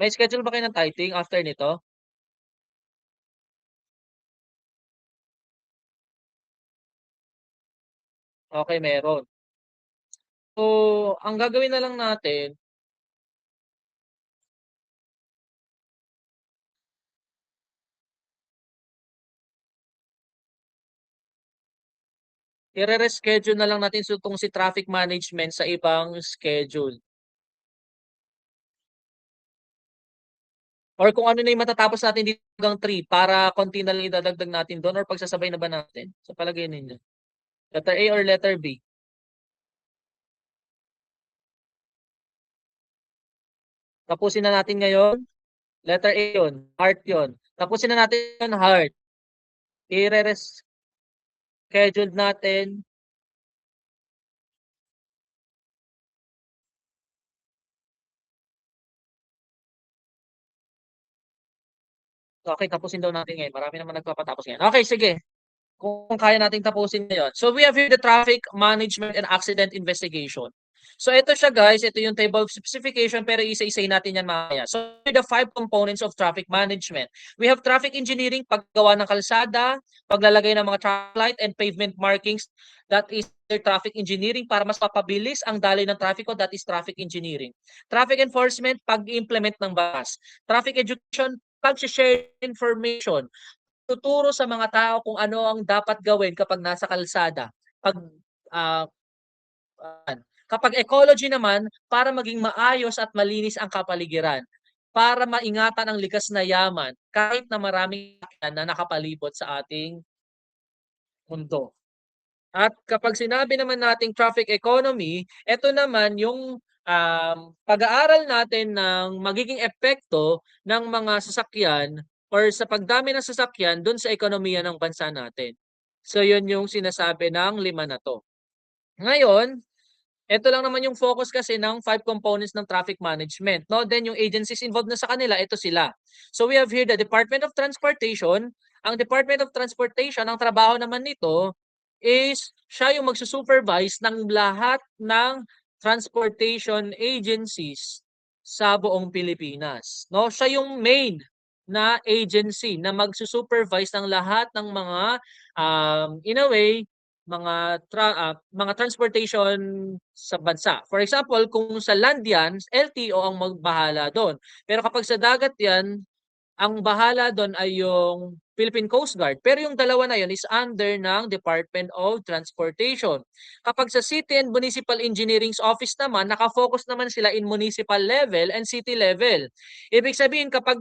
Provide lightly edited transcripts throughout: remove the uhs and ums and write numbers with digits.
May schedule ba kayo ng tithing after nito? Okay, meron. So, ang gagawin na lang natin, ire-reschedule na lang natin so 'tong si traffic management sa ibang schedule. Or kung ano na yung matatapos natin dito hanggang 3 para konti na lang idadagdag natin dun or pagsasabay na ba natin? Sa palagay ninyo? Letter A or letter B? Tapusin na natin ngayon, letter A yun, heart yun. Tapusin na natin yun, heart. Ire-reschedule natin. Okay, tapusin daw natin ngayon. Marami naman nagpapatapos ngayon. Okay, sige. Kung kaya nating tapusin ngayon. So we have here the traffic management and accident investigation. So ito siya guys, ito yung table of specification pero isa-isahin natin yan mamaya. So the 5 components of traffic management. We have traffic engineering, paggawa ng kalsada, paglalagay ng mga traffic light and pavement markings. That is traffic engineering para mas mapabilis ang daloy ng trafiko, that is traffic engineering. Traffic enforcement, pag-implement ng batas. Traffic education, pag-share information, tuturo sa mga tao kung ano ang dapat gawin kapag nasa kalsada. Pag ah, kapag ecology naman, para maging maayos at malinis ang kapaligiran. Para maingatan ang likas na yaman kahit na maraming na nakapalibot sa ating mundo. At kapag sinabi naman nating traffic economy, ito naman yung pag-aaral natin ng magiging epekto ng mga sasakyan or sa pagdami ng sasakyan dun sa ekonomiya ng bansa natin. So yun yung sinasabi ng 5 na 'to. Ngayon, ito lang naman yung focus kasi ng 5 components ng traffic management, 'no? Then yung agencies involved na sa kanila, ito sila. So we have here the Department of Transportation. Ang Department of Transportation, ang trabaho naman nito is siya yung magsu-supervise ng lahat ng transportation agencies sa buong Pilipinas, 'no? Siya yung main na agency na magsu-supervise ng lahat ng mga, in a way, mga transportation sa bansa. For example, kung sa land 'yan, LTO ang magbahala do'n. Pero kapag sa dagat 'yan, ang bahala do'n ay yung Philippine Coast Guard. Pero yung dalawa na 'yon is under ng Department of Transportation. Kapag sa City and Municipal Engineering's Office naman, naka-focus naman sila in municipal level and city level. Ibig sabihin kapag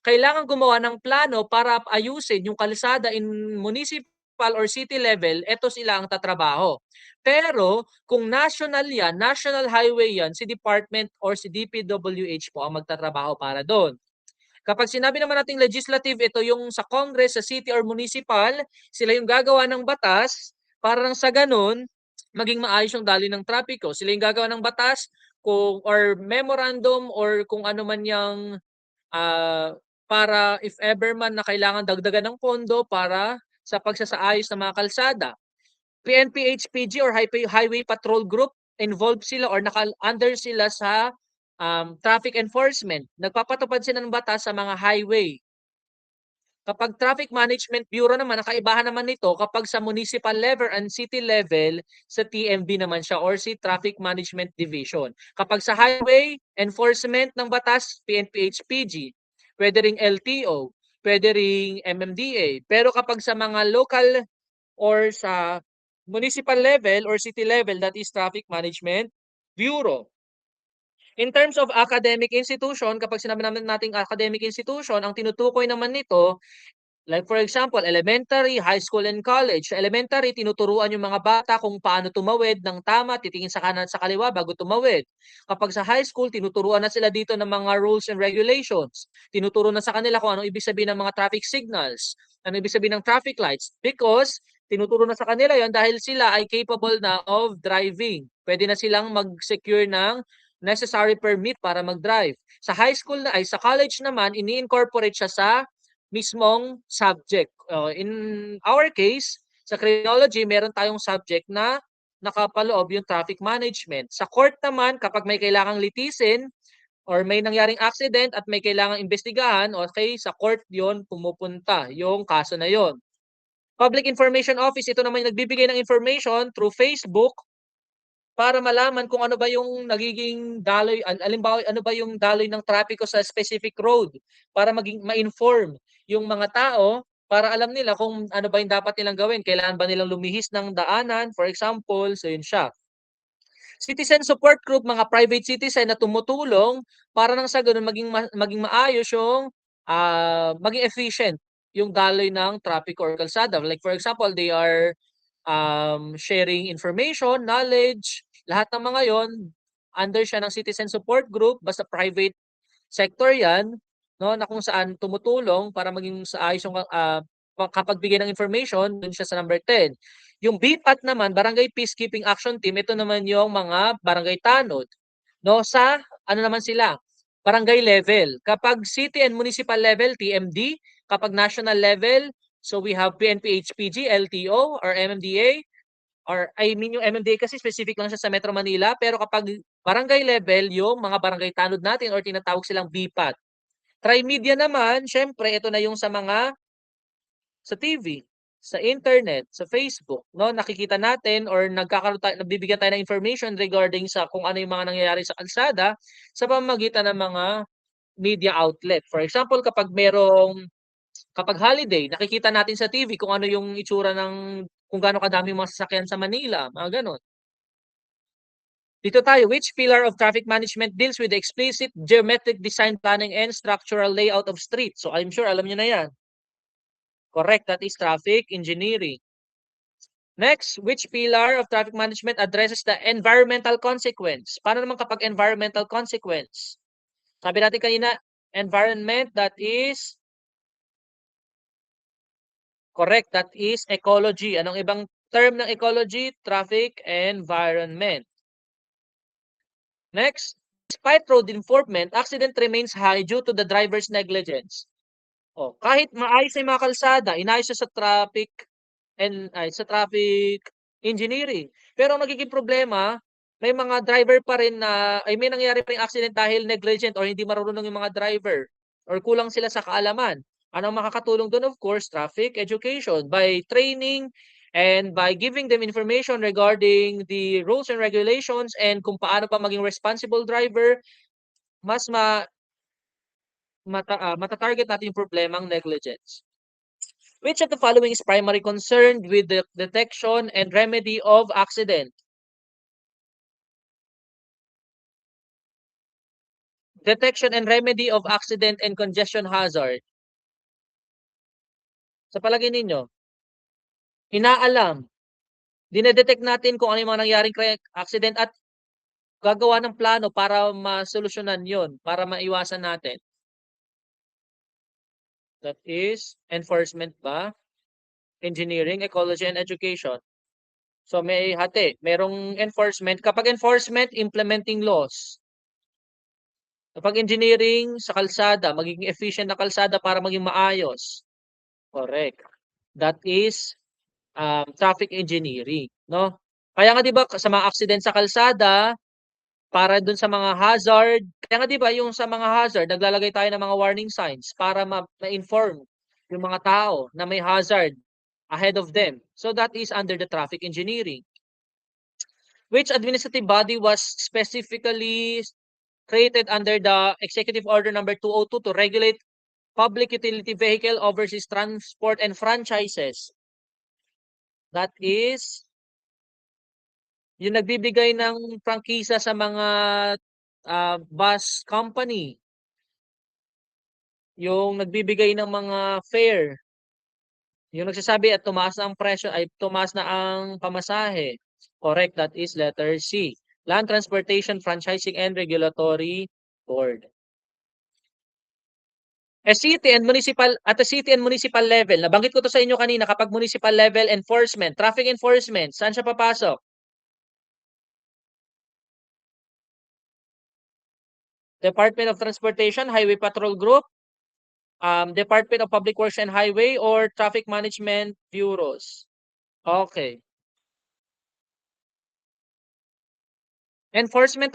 kailangan gumawa ng plano para ayusin yung kalsada in municipal or city level, eto sila ang tatrabaho. Pero kung national 'yan, national highway 'yan, si department or si DPWH po ang magtatrabaho para do'n. Kapag sinabi naman nating legislative, ito yung sa Congress, sa city or municipal, sila yung gagawa ng batas para nang sa ganun, maging maayos yung daloy ng trapiko. Sila yung gagawa ng batas kung or memorandum or kung ano man yung para if ever man na kailangan dagdagan ng pondo para sa pagsasaayos ng mga kalsada. PNP-HPG or Highway Patrol Group, involved sila or under sila sa traffic enforcement. Nagpapatupad sila ng batas sa mga highway. Kapag Traffic Management Bureau naman, nakaibahan naman nito kapag sa municipal level and city level, sa TMB naman siya or si Traffic Management Division. Kapag sa highway enforcement ng batas, PNP-HPG, pwede ring LTO, pwede ring MMDA. Pero kapag sa mga local or sa municipal level or city level, that is Traffic Management Bureau. In terms of academic institution, kapag sinabi naman nating academic institution, ang tinutukoy naman nito, like for example, elementary, high school, and college. Sa elementary, tinuturuan yung mga bata kung paano tumawid ng tama, titingin sa kanan at sa kaliwa bago tumawid. Kapag sa high school, tinuturuan na sila dito ng mga rules and regulations. Tinuturo na sa kanila kung anong ibig sabihin ng mga traffic signals, ano ibig sabihin ng traffic lights. Because tinuturo na sa kanila yon dahil sila ay capable na of driving. Pwede na silang mag-secure ng necessary permit para mag-drive. Sa high school na ay sa college naman, ini-incorporate siya sa mismong subject. In our case, sa criminology, meron tayong subject na nakapaloob yung traffic management. Sa court naman, kapag may kailangang litisin, or may nangyaring accident at may kailangang imbestigahan, okay, sa court yon pumupunta yung kaso na yon. Public Information Office, ito naman yung nagbibigay ng information through Facebook para malaman kung ano ba yung nagiging daloy, alimbawa, ano ba yung daloy ng trapiko sa specific road para maging ma-inform yung mga tao para alam nila kung ano ba yung dapat nilang gawin. Kailangan ba nilang lumihis ng daanan, for example, so yun siya. Citizen support group, mga private citizen na tumutulong para nang sa gano'n maging maayos yung, maging efficient yung daloy ng trapiko or kalsada. Like for example, they are sharing information, knowledge, lahat ng mga yon under siya ng citizen support group, basta private sector yan, no, na kung saan tumutulong para maging sa ayos yung kapagbigay ng information, dun siya sa number 10. Yung BPAT naman, Barangay Peacekeeping Action Team, ito naman yung mga barangay tanod. No, sa ano naman sila? Barangay level. Kapag city and municipal level, TMD. Kapag national level, so we have PNP, HPG, LTO, or MMDA. Or I mean yung MMDA kasi specific lang siya sa Metro Manila, pero kapag barangay level, yung mga barangay tanod natin or tinatawag silang BPAT. Tri-media naman, syempre ito na yung sa mga sa TV, sa internet, sa Facebook, no? Nakikita natin or nagbibigyan tayo ng information regarding sa kung ano yung mga nangyayari sa kalsada sa pamamagitan ng mga media outlet. For example, kapag holiday, nakikita natin sa TV kung ano yung itsura ng kung gaano kadami mga sasakyan sa Manila, mga ganon. Dito tayo, which pillar of traffic management deals with the explicit geometric design planning and structural layout of streets? So I'm sure alam niyo na yan. Correct, that is traffic engineering. Next, which pillar of traffic management addresses the environmental consequence? Paano naman kapag environmental consequence? Sabi natin kanina, environment, that is correct, that is ecology. Anong ibang term ng ecology? Traffic environment. Next, despite road enforcement, accident remains high due to the driver's negligence. Oh, kahit maayos na yung mga kalsada, inayos siya sa traffic engineering. Pero ang nagiging problema, may mga driver pa rin na may nangyayari pa ring accident dahil negligent or hindi marunong yung mga driver or kulang sila sa kaalaman. Anong makakatulong doon? Of course, traffic education by training and by giving them information regarding the rules and regulations and kung paano pa maging responsible driver, mas mata-target natin yung problemang negligence. Which of the following is primary concerned with the detection and remedy of accident? Detection and remedy of accident and congestion hazard. Sa palagay ninyo, inaalam, dinedetect natin kung ano yung mga nangyaring accident at gagawa ng plano para masolusyonan yon, para maiwasan natin. That is enforcement ba? Engineering, ecology, and education. So may hati, merong enforcement. Kapag enforcement, implementing laws. Kapag engineering sa kalsada, magiging efficient na kalsada para maging maayos. Correct. That is traffic engineering, no? Kaya nga 'di ba sa mga accident sa kalsada, para dun sa mga hazard, kaya nga 'di ba yung sa mga hazard naglalagay tayo ng mga warning signs para ma-inform yung mga tao na may hazard ahead of them. So that is under the traffic engineering. Which administrative body was specifically created under the Executive Order number 202 to regulate public utility vehicle, overseas transport, and franchises? That is yung nagbibigay ng prangkisa sa mga bus company, yung nagbibigay ng mga fare, yung nagsasabi at tumaas na ang presyo ay tumaas na ang pamasahe. Correct, that is letter C. Land Transportation Franchising and Regulatory Board. At the city and municipal level, nabanggit ko to sa inyo kanina, kapag municipal level enforcement, traffic enforcement, saan siya papasok? Department of Transportation, Highway Patrol Group, Department of Public Works and Highway, or Traffic Management Bureaus. Okay. Enforcement.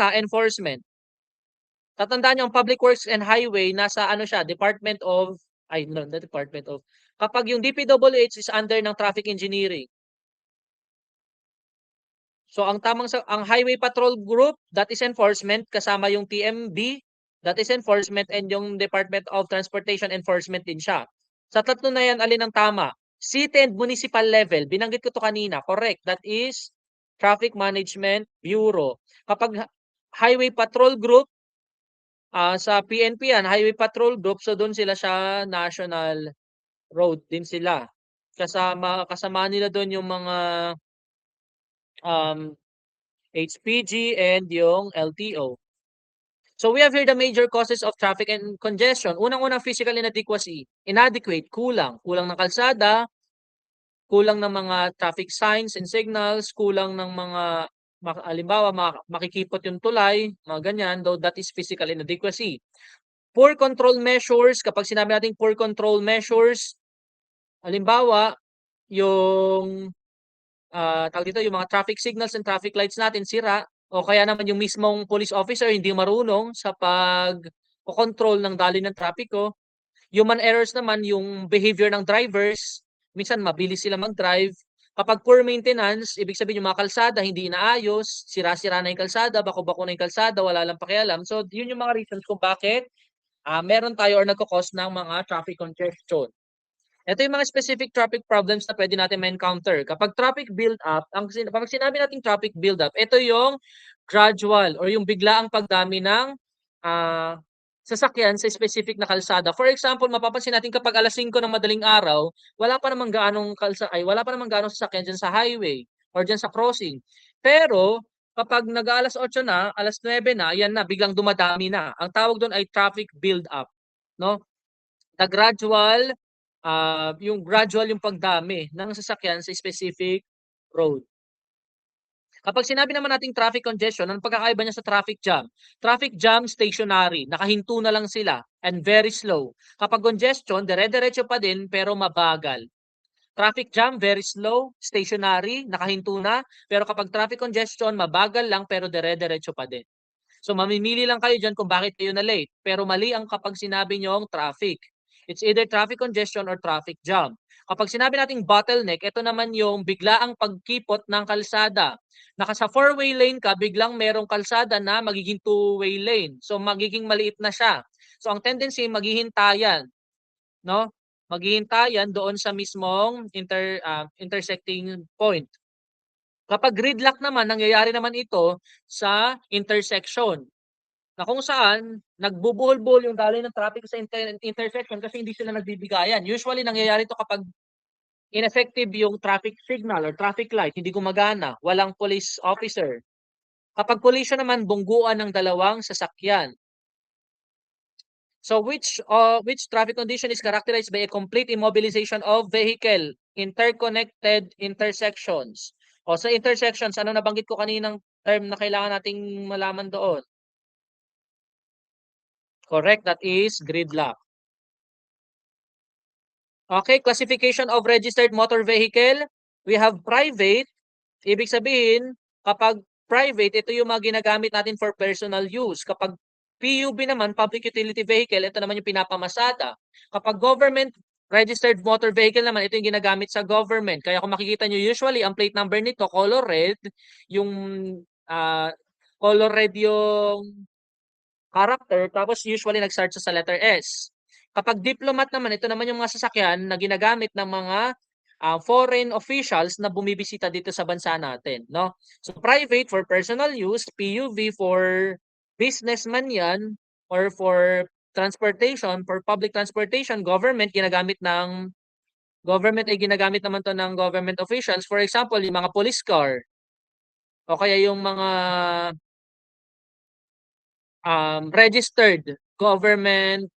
Tatandaan niyo ang Public Works and Highway nasa ano siya, Department of no, not Department of. Kapag yung DPWH is under ng Traffic Engineering. So ang Highway Patrol Group, that is enforcement, kasama yung TMB, that is enforcement, and yung Department of Transportation enforcement din siya. Sa tatlo na yan, alin ang tama? City and municipal level, binanggit ko to kanina, correct. That is Traffic Management Bureau. Kapag Highway Patrol Group, sa PNP yan, Highway Patrol Group, so doon sila sa National Road din sila. Kasama nila doon yung mga um, HPG and yung LTO. So we have here the major causes of traffic and congestion. Unang-unang physical inadequacy, inadequate, kulang ng kalsada, kulang ng mga traffic signs and signals, kulang ng mga halimbawa makikipot yung tulay, mga ganyan, though that is physical inadequacy. Poor control measures, kapag sinabi natin poor control measures, halimbawa, yung tawag dito, yung mga traffic signals and traffic lights natin sira, o kaya naman yung mismong police officer hindi marunong sa pag-control ng daloy ng trapiko. Human errors naman, yung behavior ng drivers, minsan mabilis sila mag-drive. Kapag poor maintenance, ibig sabihin yung mga kalsada hindi inaayos, sira-sira na yung kalsada, bako-bako na yung kalsada, wala lang pakialam. So, yun yung mga reasons kung bakit meron tayo or nagko-cause ng mga traffic congestion. Ito yung mga specific traffic problems na pwede natin ma-encounter. Kapag traffic build-up, kapag sinabi natin traffic build-up, ito yung gradual or yung biglaang pagdami ng sasakyan sa specific na kalsada. For example, mapapansin natin kapag alas 5 ng madaling araw, wala pa namang gaanong sasakyan dyan sa highway or dyan sa crossing. Pero kapag nag-alas 8 na, alas 9 na, yan na, biglang dumadami na. Ang tawag doon ay traffic build-up, no? The gradual yung gradual yung pagdami ng sasakyan sa specific road. Kapag sinabi naman nating traffic congestion, anong pagkakaiba niya sa traffic jam? Traffic jam, stationary. Nakahinto na lang sila and very slow. Kapag congestion, dire-diretso pa din pero mabagal. Traffic jam, very slow, stationary, nakahinto na. Pero kapag traffic congestion, mabagal lang pero dire-diretso pa din. So mamimili lang kayo dyan kung bakit kayo na late. Pero mali ang kapag sinabi nyong traffic. It's either traffic congestion or traffic jam. Kapag sinabi nating bottleneck, ito naman yung biglaang pagkipot ng kalsada. Naka sa 4-way lane ka, biglang merong kalsada na magiging 2-way lane. So magiging maliit na siya. So ang tendency, maghihintayan. No? Maghihintayan doon sa mismong intersecting point. Kapag gridlock naman, nangyayari naman ito sa intersection na kung saan nagbubuhol-buhol yung daloy ng traffic sa intersection kasi hindi sila nagbibigayan. Usually, nangyayari ito kapag ineffective yung traffic signal or traffic light, hindi gumagana, walang police officer. Kapag collision naman, bungguan ng dalawang sasakyan. So which traffic condition is characterized by a complete immobilization of vehicle, interconnected intersections? O sa intersections, ano nabanggit ko kaninang term na kailangan nating malaman doon? Correct, that is gridlock. Okay, classification of registered motor vehicle. We have private. Ibig sabihin, kapag private, ito yung mga ginagamit natin for personal use. Kapag PUV naman, public utility vehicle, ito naman yung pinapamasada. Kapag government registered motor vehicle naman, ito yung ginagamit sa government. Kaya kung makikita nyo, usually, ang plate number nito, color red, yung color red yung character, tapos usually nag-start sa letter S. Kapag diplomat naman, ito naman yung mga sasakyan na ginagamit ng mga foreign officials na bumibisita dito sa bansa natin, no? So private for personal use, PUV for businessman yan, or for transportation, for public transportation, government ay ginagamit naman to ng government officials. For example, yung mga police car, o kaya yung mga registered government,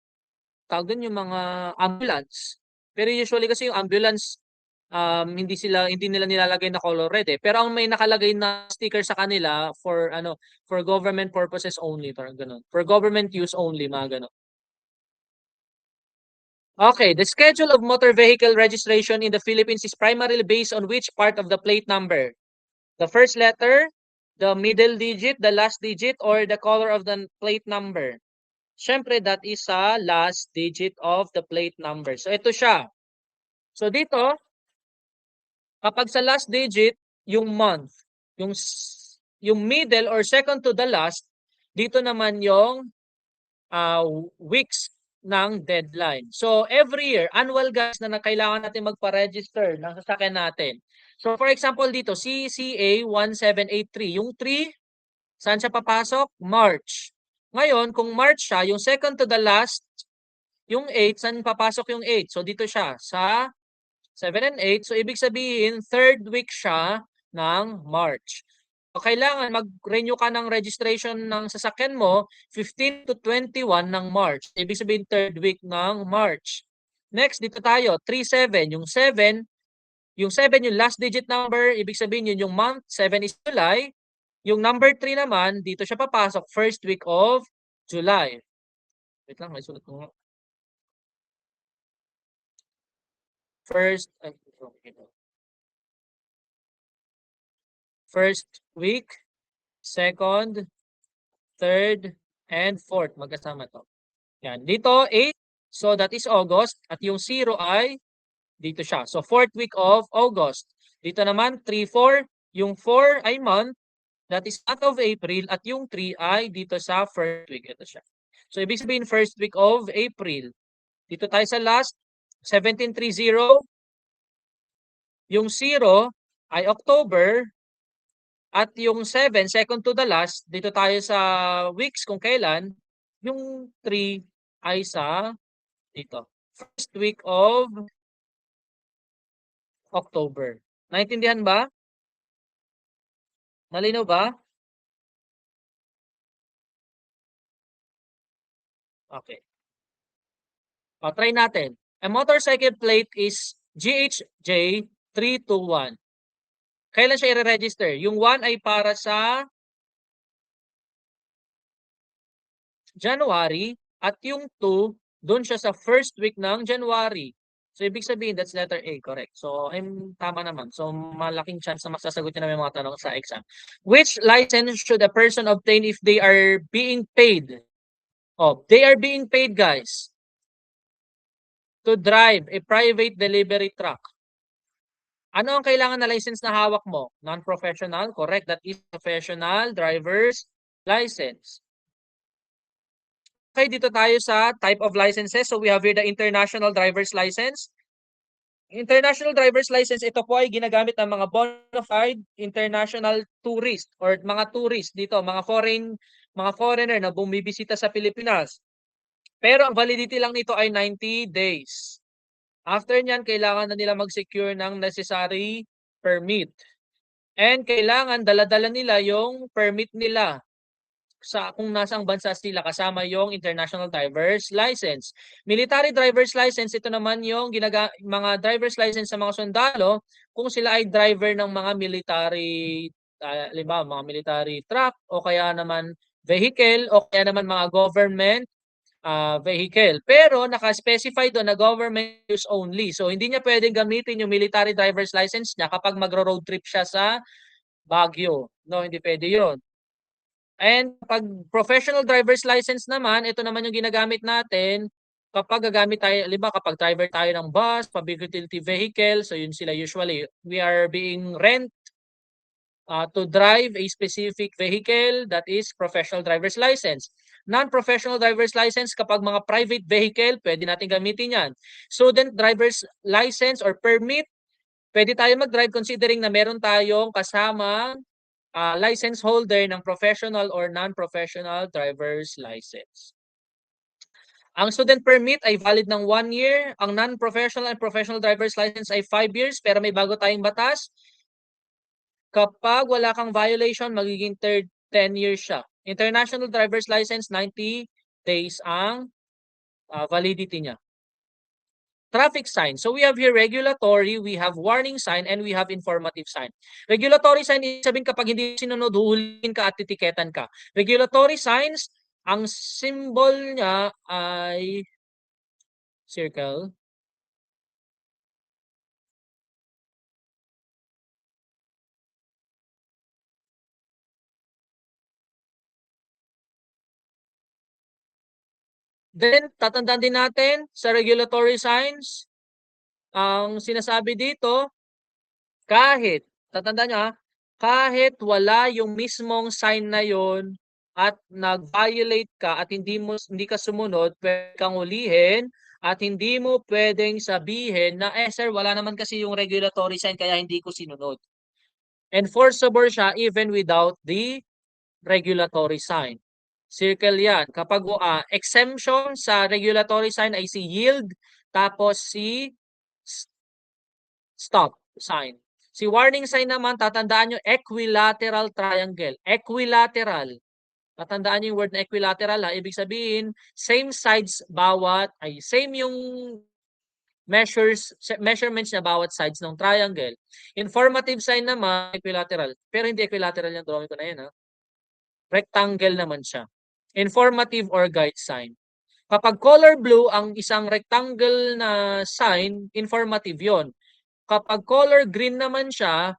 tawag dun yung mga ambulance. Pero usually kasi yung ambulance, hindi nila nilalagay na color red eh. Pero ang may nakalagay na sticker sa kanila for government purposes only, parang ganun. For government use only, mga ganun. Okay, the schedule of motor vehicle registration in the Philippines is primarily based on which part of the plate number? The first letter, the middle digit, the last digit, or the color of the plate number? Siyempre, that is sa last digit of the plate number. So, ito siya. So, dito, kapag sa last digit, yung month, yung middle or second to the last, dito naman yung uh, weeks ng deadline. So, every year, annual guys na kailangan natin magpa-register ng sasakyan natin. So, for example dito, CCA 1783, yung 3, saan siya papasok? March. Ngayon, kung March siya, yung second to the last, yung 8, saan papasok yung 8? So, dito siya sa 7 and 8. So, ibig sabihin, third week siya ng March. So, kailangan mag-renew ka ng registration ng sasakyan mo 15 to 21 ng March. Ibig sabihin, third week ng March. Next, dito tayo, 37. Yung 7 yung last digit number. Ibig sabihin, yun yung month. 7 is July. Yung number 3 naman, dito siya papasok, first week of July. Wait lang, may sulat ko nga. First week, second, third, and fourth. Magkasama to. Yan. Dito, 8. So, that is August. At yung 0 ay dito siya. So, fourth week of August. Dito naman, 3, 4. Yung 4 ay month. That is month of April. At yung 3 ay dito sa first week. Ito siya. So, ibig sabihin, first week of April. Dito tayo sa last, 1730. Yung 0 ay October. At yung 7, second to the last, dito tayo sa weeks kung kailan. Yung 3 ay sa dito. First week of October. Naintindihan ba? Malinaw ba? Okay. O, try natin. A motorcycle plate is GHJ 321. Kailan siya i-register? Yung 1 ay para sa January at yung 2, doon siya sa first week ng January. So, ibig sabihin, that's letter A, correct. So, tama naman. So, malaking chance na masasagot niyo na may mga tanong sa exam. Which license should a person obtain if they are being paid? Oh, they are being paid, guys, to drive a private delivery truck. Ano ang kailangan na license na hawak mo? Non-professional, correct. That is professional driver's license. Okay, dito tayo sa type of licenses. So we have here the international driver's license. International driver's license, ito po ay ginagamit ng mga bona fide international tourist or mga tourist dito, mga foreigner na bumibisita sa Pilipinas. Pero ang validity lang nito ay 90 days. After niyan, kailangan na nila mag-secure ng necessary permit. And kailangan dala-dala nila yung permit nila sa kung nasang bansa sila kasama yung international driver's license. Military driver's license, ito naman yung mga driver's license sa mga sundalo kung sila ay driver ng mga military, mga military truck o kaya naman vehicle o kaya naman mga government vehicle. Pero naka-specify doon na government use only. So hindi niya pwedeng gamitin yung military driver's license niya kapag magro-road trip siya sa Baguio. No, hindi pwede 'yon. And pag professional driver's license naman, ito naman yung ginagamit natin kapag gagamit tayo, kapag driver tayo ng bus, public utility vehicle, so yun sila usually. We are being rent to drive a specific vehicle, that is professional driver's license. Non-professional driver's license, kapag mga private vehicle, pwede natin gamitin yan. Student driver's license or permit, pwede tayo mag-drive considering na meron tayong kasama license holder ng professional or non-professional driver's license. Ang student permit ay valid ng 1 year. Ang non-professional and professional driver's license ay 5 years. Pero may bago tayong batas. Kapag wala kang violation, magiging 10 years siya. International driver's license, 90 days ang validity niya. Traffic sign. So we have here regulatory, we have warning sign, and we have informative sign. Regulatory sign, ibig sabihin kapag hindi sinunod, huhulihin ka at titiketan ka. Regulatory signs, ang symbol niya ay circle. Then, tatandaan din natin sa regulatory signs, ang sinasabi dito, tatandaan nyo kahit wala yung mismong sign na yon at nag-violate ka at hindi ka sumunod, pwede kang hulihin at hindi mo pwedeng sabihin na, sir, wala naman kasi yung regulatory sign kaya hindi ko sinunod. Enforceable siya even without the regulatory sign. Circle yan. Kapag exemption sa regulatory sign ay si yield, tapos si stop sign. Si warning sign naman, tatandaan nyo, equilateral triangle. Equilateral. Tatandaan nyo yung word na equilateral ha. Ibig sabihin, same sides same yung measurements na bawat sides ng triangle. Informative sign naman, equilateral. Pero hindi equilateral yung drawing ko na yan ha. Rectangle naman siya. Informative or guide sign. Kapag color blue ang isang rectangle na sign, informative yon. Kapag color green naman siya,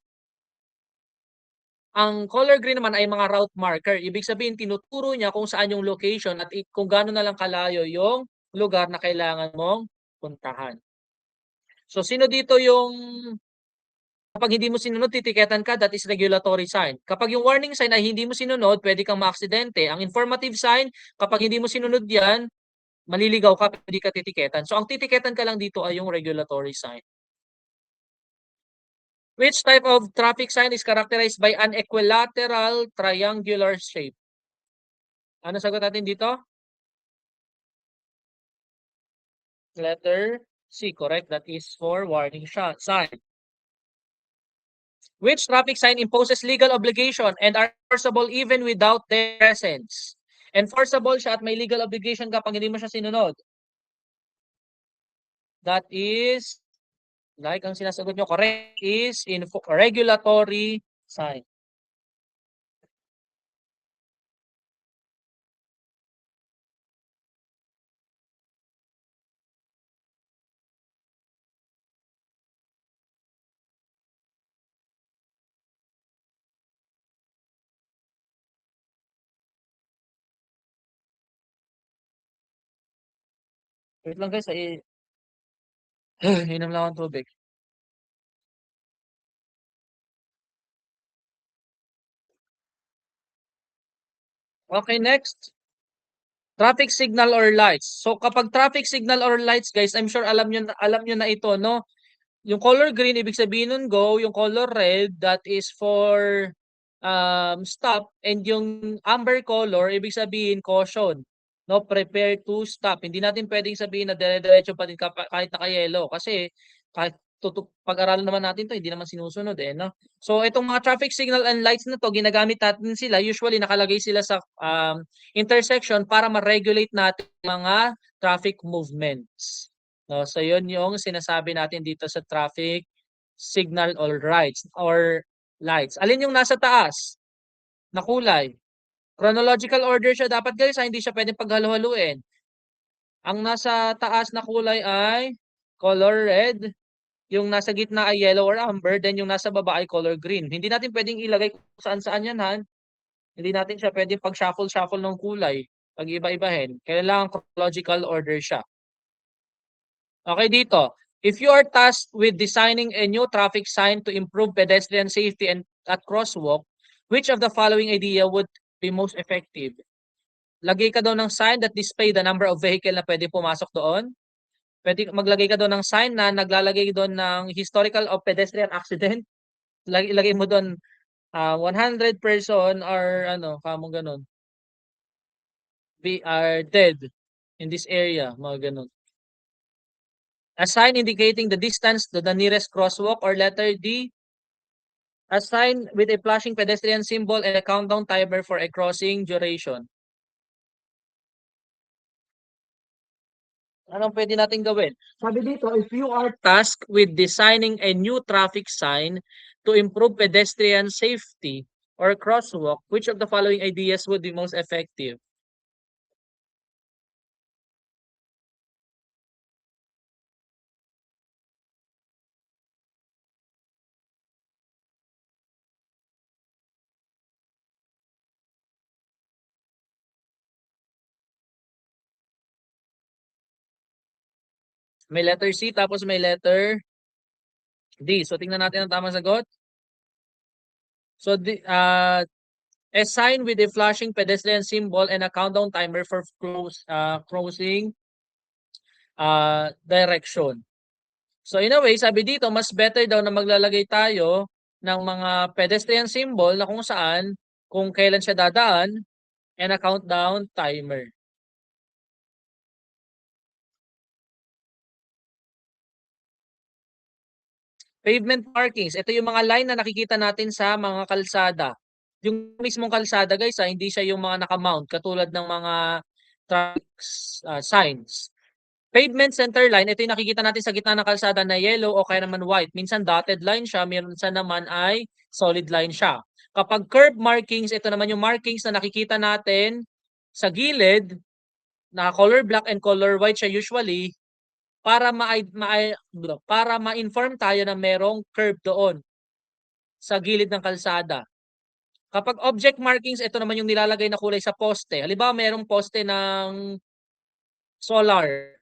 ang color green naman ay mga route marker. Ibig sabihin, tinuturo niya kung saan yung location at kung gaano na lang kalayo yung lugar na kailangan mong puntahan. So, sino dito yung kapag hindi mo sinunod, titiketan ka, that is regulatory sign. Kapag yung warning sign ay hindi mo sinunod, pwede kang maaksidente. Ang informative sign, kapag hindi mo sinunod yan, maliligaw ka, hindi ka titiketan. So, ang titiketan ka lang dito ay yung regulatory sign. Which type of traffic sign is characterized by an equilateral triangular shape? Ano sagot natin dito? Letter C, correct. That is for warning sign. Which traffic sign imposes legal obligation and are enforceable even without their presence? Enforceable siya at may legal obligation kapag hindi mo siya sinunod. That is, like ang sinasagot nyo, correct, is in regulatory sign. Wait lang guys, inom lang akong tubig. Okay, next. Traffic signal or lights. So kapag traffic signal or lights, guys, I'm sure alam nyo na ito, no? Yung color green, ibig sabihin nun go. Yung color red, that is for stop. And yung amber color, ibig sabihin caution. No, prepare to stop. Hindi natin pwedeng sabihin na dire-diretso pa din kahit naka-yellow. Kasi kahit pag-aralan naman natin to, hindi naman sinusunod no? So itong mga traffic signal and lights na to, ginagamit natin sila. Usually nakalagay sila sa intersection para ma-regulate natin mga traffic movements. No, so yun yung sinasabi natin dito sa traffic signal or lights. Alin yung nasa taas na kulay? Chronological order siya dapat guys, hindi siya pwedeng paghalo-haluin. Ang nasa taas na kulay ay color red, yung nasa gitna ay yellow or amber, then yung nasa baba ay color green. Hindi natin pwedeng ilagay kung saan-saan yan, han. Hindi natin siya pwedeng pag-shuffle-shuffle ng kulay, pag-iba-ibahin. Kailangan chronological order siya. Okay, dito. If you are tasked with designing a new traffic sign to improve pedestrian safety and at crosswalk, which of the following idea would be most effective? Lagay ka daw ng sign that display the number of vehicle na pwede pumasok doon. Pwede maglagay ka doon ng sign na naglalagay doon ng historical of pedestrian accident. Ilagay mo doon 100 person or kamong ganun. Are dead in this area, mga ganun. A sign indicating the distance to the nearest crosswalk, or letter D, a sign with a flashing pedestrian symbol and a countdown timer for a crossing duration. Anong pwede natin gawin? Sabi dito, if you are tasked with designing a new traffic sign to improve pedestrian safety or crosswalk, which of the following ideas would be most effective? May letter C tapos may letter D. So tingnan natin ang tamang sagot. So a sign with a flashing pedestrian symbol and a countdown timer for crossing direction. So in a way, sabi dito, mas better daw na maglalagay tayo ng mga pedestrian symbol na kung saan, kung kailan siya dadaan, and a countdown timer. Pavement markings. Ito yung mga line na nakikita natin sa mga kalsada. Yung mismong kalsada guys, hindi siya yung mga naka-mount katulad ng mga traffic signs. Pavement center line, ito yung nakikita natin sa gitna ng kalsada na yellow o kaya naman white. Minsan dotted line siya, minsan naman ay solid line siya. Kapag curb markings, ito naman yung markings na nakikita natin sa gilid na color black and color white siya usually para ma-inform tayo na merong curb doon sa gilid ng kalsada. Kapag object markings, ito naman yung nilalagay na kulay sa poste. Halimbawa, merong poste ng solar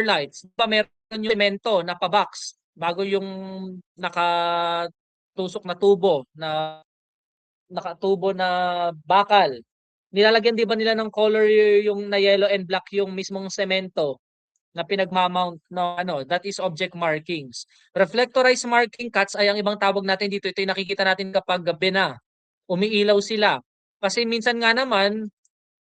lights. Diba meron yung semento na pa-box bago yung nakatusok na tubo na nakatubo na bakal. Nilalagyan 'di ba nila ng color yung na yellow and black yung mismong semento na pinagmamount no ano, that is object markings. Reflectorized marking cuts ay ang ibang tawag natin dito. Ito yung nakikita natin kapag gabi na. Umiilaw sila. Kasi minsan nga naman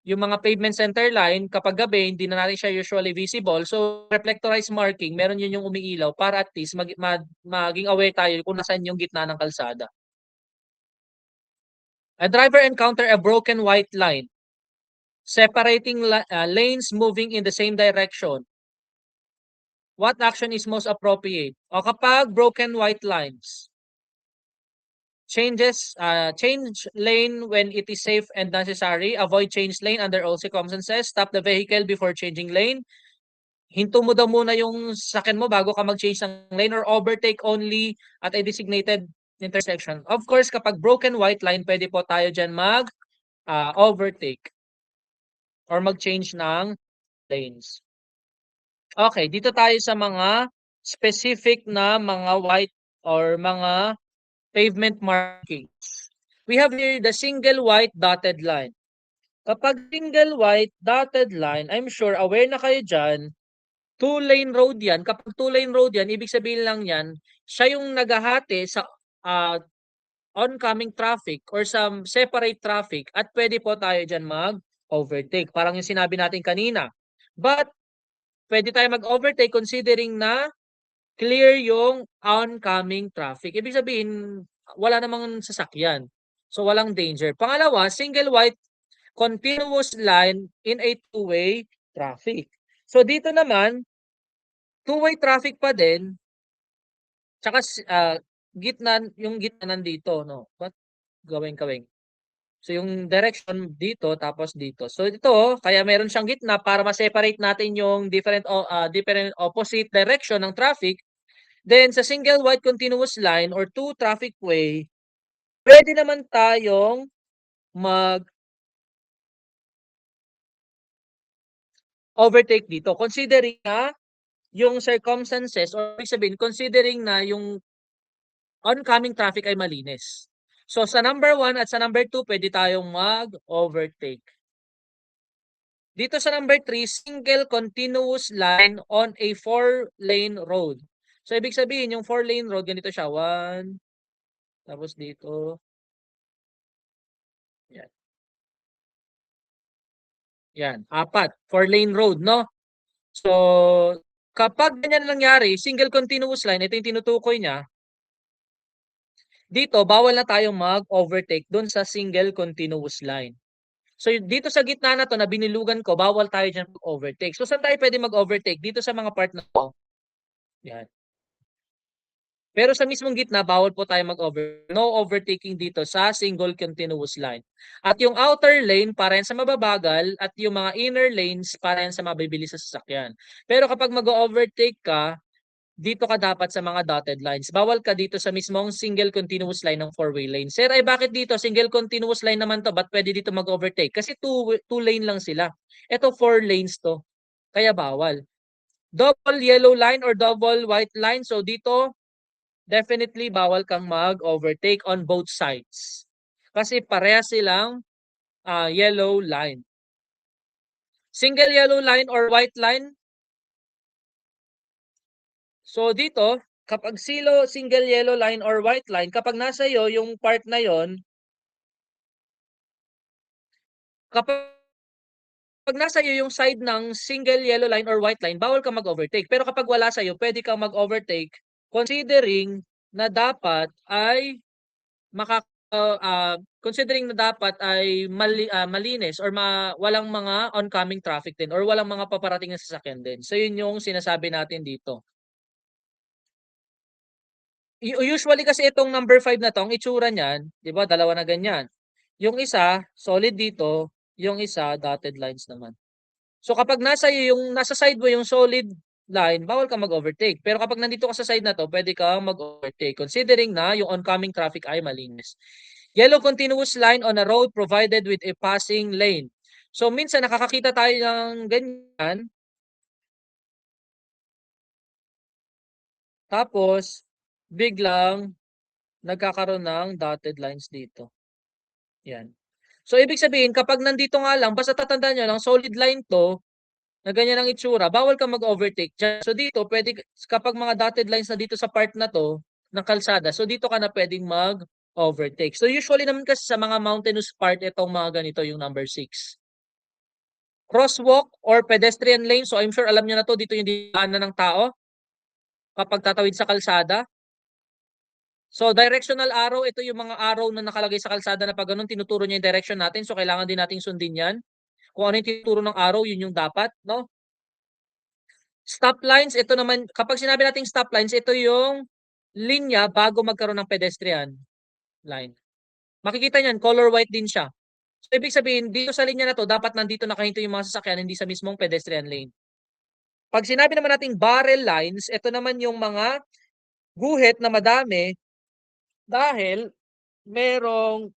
yung mga pavement center line, kapag gabi, hindi na natin siya usually visible. So, reflectorized marking, meron yun yung umiilaw para at least maging aware tayo kung nasaan yung gitna ng kalsada. A driver encounter a broken white line separating lanes moving in the same direction. What action is most appropriate? O kapag broken white lines, change lane when it is safe and necessary. Avoid change lane under all circumstances. Stop the vehicle before changing lane. Hinto mo daw muna yung sasakyan mo bago ka mag-change ng lane or overtake only at a designated intersection. Of course, kapag broken white line, pwede po tayo dyan overtake or mag-change ng lanes. Okay, dito tayo sa mga specific na mga white or mga pavement markings. We have here the single white dotted line. Kapag single white dotted line, I'm sure aware na kayo dyan, two-lane road yan. Kapag two-lane road yan, ibig sabihin lang yan, siya yung naghahati sa oncoming traffic or sa separate traffic at pwede po tayo dyan mag-overtake. Parang yung sinabi natin kanina. But, pwede tayo mag-overtake considering na clear yung oncoming traffic. Ibig sabihin, wala namang sasakyan. So, walang danger. Pangalawa, single white continuous line in a two-way traffic. So, dito naman, two-way traffic pa din, tsaka yung gitna nandito, no? Ba't gawing-gawing? So, yung direction dito, tapos dito. So, ito, kaya meron siyang gitna para ma-separate natin yung different opposite direction ng traffic. Then, sa single white continuous line or two traffic way, pwede naman tayong overtake dito. Considering na yung circumstances or sabihin, considering na yung oncoming traffic ay malinis. So sa number 1 at sa number 2, pwede tayong mag-overtake. Dito sa number 3, single continuous line on a 4-lane road. So ibig sabihin, yung 4-lane road, ganito siya. 1, tapos dito. Yan. Yan, 4. 4-lane road, no? So, kapag ganyan nangyari, single continuous line, ito yung tinutukoy niya, dito, bawal na tayong mag-overtake dun sa single continuous line. So, dito sa gitna na to na binilugan ko, bawal tayo dyan mag-overtake. So, saan tayo pwede mag-overtake? Dito sa mga part na to. Yan. Pero sa mismong gitna, bawal po tayo mag-overtake. No overtaking dito sa single continuous line. At yung outer lane, para yan sa mababagal, at yung mga inner lanes, para yan sa mabibilis sa sasakyan. Pero kapag mag-overtake ka, dito ka dapat sa mga dotted lines. Bawal ka dito sa mismong single continuous line ng 4-way lane. Sir, ay bakit dito? Single continuous line naman to. Ba't pwede dito mag-overtake? Kasi two lane lang sila. Ito 4 lanes to. Kaya bawal. Double yellow line or double white line. So dito, definitely bawal kang mag-overtake on both sides. Kasi pareha silang yellow line. Single yellow line or white line. So dito, kapag single yellow line or white line, kapag nasa iyo yung part na yon, kapag nasa iyo yung side ng single yellow line or white line, bawal ka mag-overtake. Pero kapag wala sa iyo, pwede kang mag-overtake considering na dapat ay considering na dapat ay malinis or walang mga oncoming traffic din or walang mga paparating na sasakyan din. So yun yung sinasabi natin dito. Usually kasi itong number 5 na to, ang itsura niyan, 'di ba? Dalawa na ganyan. Yung isa solid dito, yung isa dotted lines naman. So kapag nasa side mo yung solid line, bawal ka mag-overtake. Pero kapag nandito ka sa side na to, pwede kang mag-overtake considering na yung oncoming traffic ay malinis. Yellow continuous line on a road provided with a passing lane. So minsan nakakakita tayo ng ganyan. Tapos biglang nagkakaroon ng dotted lines dito. Yan. So ibig sabihin kapag nandito nga lang, basta tatandaan nyo lang, solid line to, na ganyan ang itsura, bawal kang mag-overtake dyan. So dito, pwede, kapag mga dotted lines na dito sa part na to, ng kalsada, so dito ka na pwedeng mag-overtake. So usually naman kasi sa mga mountainous part, itong mga ganito, yung number 6. Crosswalk or pedestrian lane, so I'm sure alam nyo na to, dito yung daanan ng tao kapag tatawid sa kalsada. So directional arrow, ito yung mga arrow na nakalagay sa kalsada na pag ganun, tinuturo niya yung direction natin. So kailangan din nating sundin yan. Kung ano yung tinuturo ng arrow, yun yung dapat, no? Stop lines, ito naman, kapag sinabi nating stop lines, ito yung linya bago magkaroon ng pedestrian line. Makikita niyan, color white din siya. So ibig sabihin, dito sa linya na to, dapat nandito nakahinto yung mga sasakyan, hindi sa mismong pedestrian lane. Pag sinabi naman nating barrel lines, ito naman yung mga guhit na madami dahil merong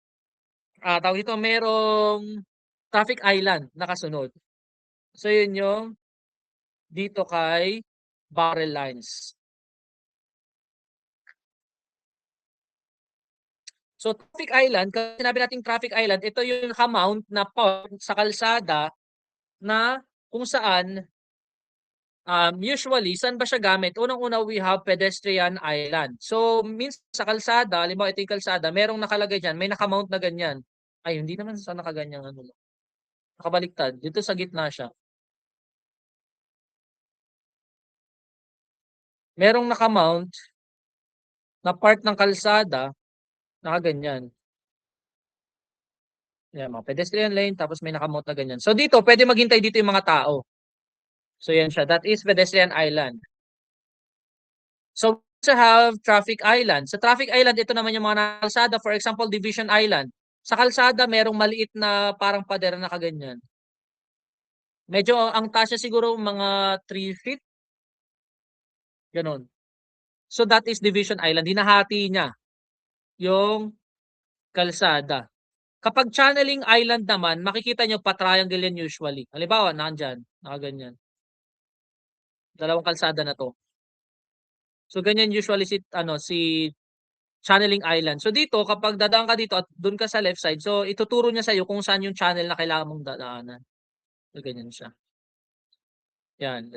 tawag dito, merong traffic island na kasunod. So yun yung dito kay barrel lines. So traffic island, kasi sinabi nating traffic island, ito yung naka-mount na part sa kalsada na kung saan usually, saan ba siya gamit? Unang-una, we have pedestrian island. So means sa kalsada, halimbawa ito yung kalsada, merong nakalagay dyan, may naka-mount na ganyan. Ay, hindi naman sa nakaganyan ano. Nakabaliktad. Dito sa gitna siya. Merong naka-mount na part ng kalsada, nakaganyan. Yan, mga pedestrian lane, tapos may naka-mount na ganyan. So dito, pwede maghintay dito yung mga tao. So yan siya. That is pedestrian island. So we have traffic island. Sa traffic island, ito naman yung mga kalsada. For example, division island. Sa kalsada, merong maliit na parang pader na kaganyan. Medyo ang taas niya siguro mga 3 feet. Ganon. So that is division island. Hinahati niya yung kalsada. Kapag channeling island naman, makikita nyo pa-triangle yan usually. Halimbawa, nandyan, nakaganyan. Dalawang kalsada na to. So ganyan usually si channeling island. So dito, kapag dadaan ka dito at doon ka sa left side, so ituturo niya sa iyo kung saan yung channel na kailangan mong dadaanan. So ganyan siya. Yan.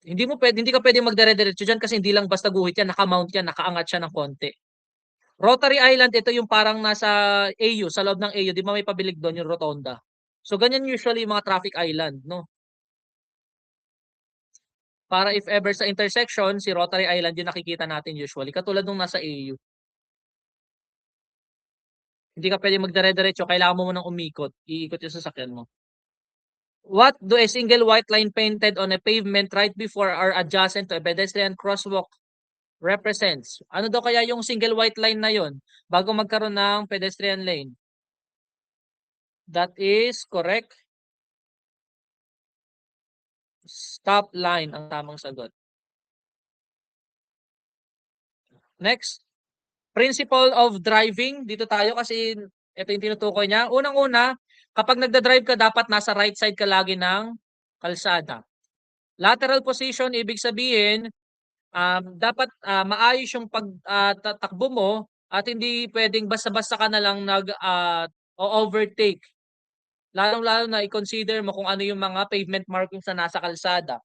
Hindi ka pwedeng magdire-diretso diyan kasi hindi lang basta guhit yan, naka-mount yan, nakaangat siya ng konti. Rotary Island, ito yung parang nasa AU, sa loob ng AU, di ba may pabilig doon yung rotonda. So ganyan usually yung mga traffic island, no? Para if ever sa intersection, si Rotary Island yung nakikita natin usually, katulad nung nasa AU. Hindi ka pwede magdire-diretso, kailangan mo munang umikot, iikot yung sasakyan mo. What do a single white line painted on a pavement right before or adjacent to a pedestrian crosswalk represents? Ano daw kaya yung single white line na yon bago magkaroon ng pedestrian lane? That is correct. Stop line ang tamang sagot. Next, principle of driving. Dito tayo kasi ito yung tinutukoy niya. Unang-una, kapag nagda-drive ka, dapat nasa right side ka lagi ng kalsada. Lateral position, ibig sabihin, dapat maayos yung takbo mo at hindi pwedeng basta-basta ka na lang o-overtake. Lalong-lalo na i-consider mo kung ano yung mga pavement markings na nasa kalsada.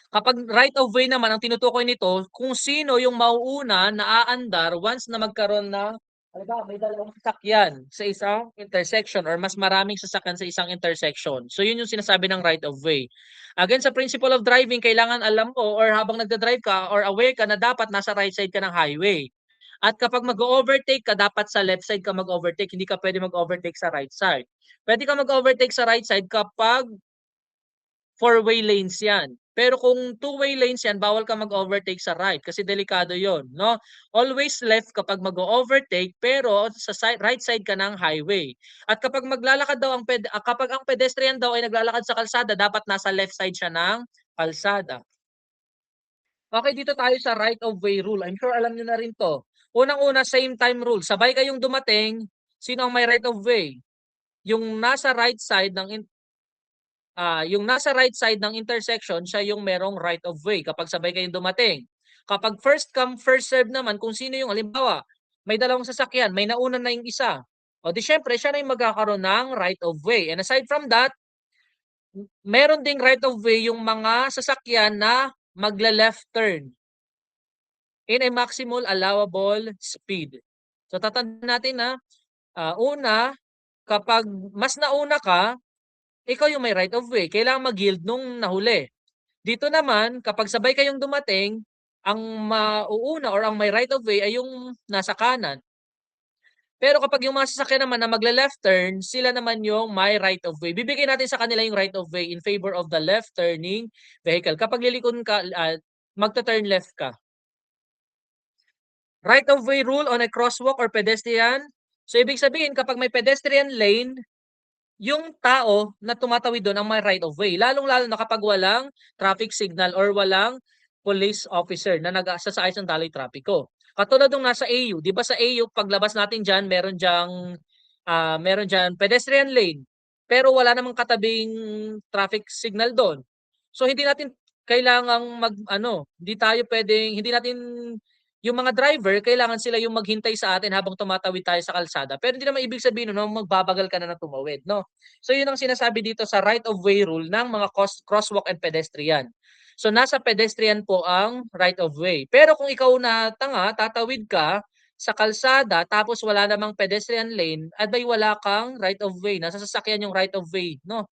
Kapag right of way naman, ang tinutukoy nito, kung sino yung mauuna na aandar once na magkaroon ng, halimbawa, may dalawang sasakyan sa isang intersection or mas maraming sasakyan sa isang intersection. So yun yung sinasabi ng right of way. Again, sa principle of driving, kailangan alam mo or habang nagda-drive ka or aware ka na dapat nasa right side ka ng highway. At kapag mag-overtake ka, dapat sa left side ka mag-overtake, hindi ka pwede mag-overtake sa right side. Pwede ka mag-overtake sa right side kapag four-way lanes yan. Pero kung two-way lanes yan, bawal ka mag-overtake sa right kasi delikado yon, no? Always left kapag mag-overtake pero sa right side ka ng highway. At kapag maglalakad daw kapag ang pedestrian daw ay naglalakad sa kalsada, dapat nasa left side siya ng kalsada. Okay, dito tayo sa right of way rule. I'm sure alam niyo na rin 'to. Unang-una, same time rule. Sabay kayong dumating, sino ang may right of way? Yung nasa right side yung nasa right side ng intersection, siya yung merong right of way kapag sabay kayong dumating. Kapag first come, first serve naman, kung sino yung halimbawa, may dalawang sasakyan, may nauna na yung isa. O di syempre, siya na yung magkakaroon ng right of way. And aside from that, meron ding right of way yung mga sasakyan na magla-left turn in a maximal allowable speed. So tatandaan natin na una, kapag mas nauna ka, ikaw yung may right of way. Kailangan mag-yield nung nahuli. Dito naman, kapag sabay kayong dumating, ang mauuna or ang may right of way ay yung nasa kanan. Pero kapag yung mga sasakyan naman na magla-left turn, sila naman yung may right of way. Bibigyan natin sa kanila yung right of way in favor of the left turning vehicle. Kapag lilikon ka, magta-turn left ka. Right of way rule on a crosswalk or pedestrian. So ibig sabihin, kapag may pedestrian lane, yung tao na tumatawid doon ang may right of way. Lalong-lalo na kapag walang traffic signal or walang police officer na nag-aasasayos ng daloy trapiko. Katulad nung nasa AU, 'di ba sa AU paglabas natin diyan meron diyan pedestrian lane. Pero wala namang katabing traffic signal doon. So hindi natin kailangang hindi natin yung mga driver kailangan sila yung maghintay sa atin habang tumatawid tayo sa kalsada. Pero hindi naman ibig sabihin no, magbabagal ka na tumawid, no? So yun ang sinasabi dito sa right of way rule ng mga crosswalk and pedestrian. So nasa pedestrian po ang right of way. Pero kung ikaw na tanga, tatawid ka sa kalsada tapos wala namang pedestrian lane, at may wala kang right of way. Nasa sasakyan yung right of way, no?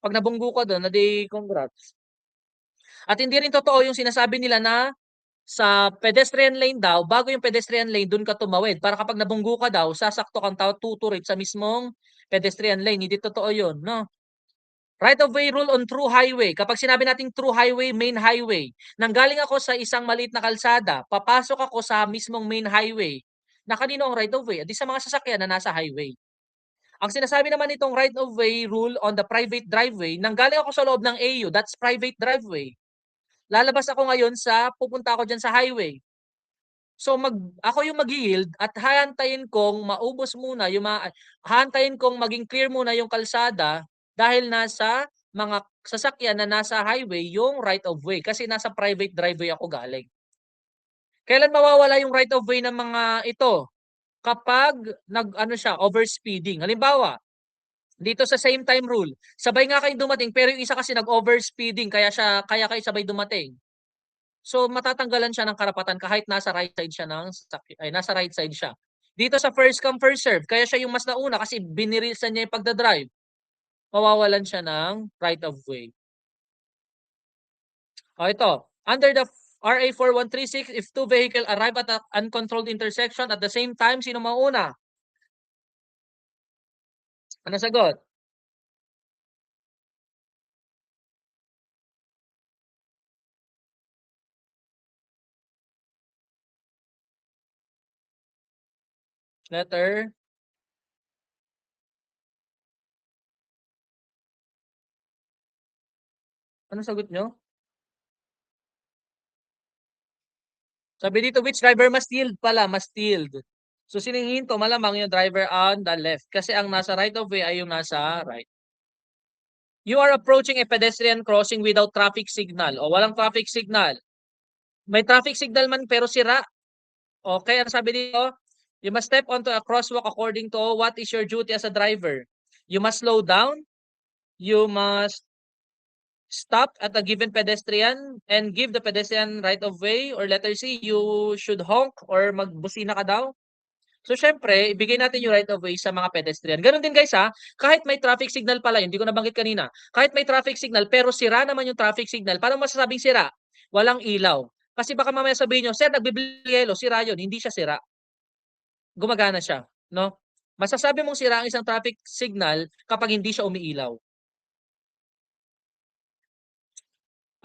Pag nabunggo ka doon, edi congrats. At hindi rin totoo yung sinasabi nila na sa pedestrian lane daw, bago yung pedestrian lane, dun ka tumawid. Para kapag nabunggo ka daw, sasakto kang tuturit sa mismong pedestrian lane. Hindi totoo yun, no? Right of way rule on true highway. Kapag sinabi nating true highway, main highway, nanggaling ako sa isang maliit na kalsada, papasok ako sa mismong main highway, na kanino ang right of way? Di sa mga sasakyan na nasa highway. Ang sinasabi naman itong right of way rule on the private driveway, nanggaling ako sa loob ng AU, that's private driveway. Lalabas ako ngayon pupunta ako dyan sa highway. So ako yung mag-yield at hahantayin kong maubos muna hahantayin kong maging clear muna yung kalsada dahil nasa mga sasakyan na nasa highway yung right of way kasi nasa private driveway ako galing. Kailan mawawala yung right of way ng mga ito? Kapag overspeeding. Halimbawa, dito sa same time rule, sabay nga kayong dumating pero yung isa kasi nag-overspeeding kaya kayo sabay dumating. So matatanggalan siya ng karapatan kahit nasa right side siya nasa right side siya. Dito sa first come first serve, kaya siya yung mas nauna kasi binirisan niya yung pagdadrive. Mawawalan siya ng right of way. O ito, under the RA 4136, if two vehicle arrive at an uncontrolled intersection at the same time, sino mauna? Ano sagot? Letter? Ano sagot nyo? Sabi dito, which driver must yield pala? Must yield. So siningin to, malamang yung driver on the left. Kasi ang nasa right of way ay yung nasa right. You are approaching a pedestrian crossing without traffic signal o walang traffic signal. May traffic signal man pero sira. Okay, ano sabi dito? You must step onto a crosswalk according to what is your duty as a driver. You must slow down. You must stop at a given pedestrian and give the pedestrian right of way, or letter C, you should honk or magbusina ka daw. So syempre, ibigay natin yung right of way sa mga pedestrian. Ganun din guys ha, kahit may traffic signal pala, hindi ko nabanggit kanina. Kahit may traffic signal pero sira naman yung traffic signal, paano masasabing sira? Walang ilaw. Kasi baka mamaya sabihin nyo, sir, nagbibili yelo, sira yun. Hindi siya sira. Gumagana siya, no? Masasabi mong sira ang isang traffic signal kapag hindi siya umiilaw.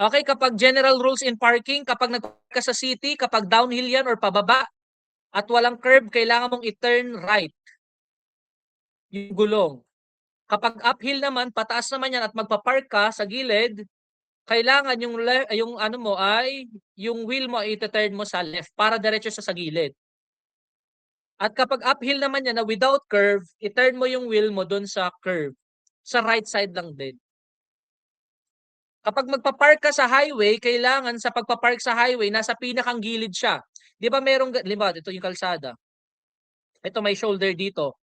Okay, kapag general rules in parking, kapag nagka sa city, kapag downhill yan or pababa at walang curb, kailangan mong i-turn right yung gulong. Kapag uphill naman, pataas naman yan at magpa-park ka sa gilid, kailangan yung ano mo ay yung wheel mo ay i-turn mo sa left para diretso sa gilid. At kapag uphill naman yan na without curve, i-turn mo yung wheel mo doon sa curve. Sa right side lang din. Kapag magpa-park ka sa highway, kailangan sa pagpa-park sa highway, nasa pinakang gilid siya. Di ba merong, limba, ito yung kalsada. Ito may shoulder dito.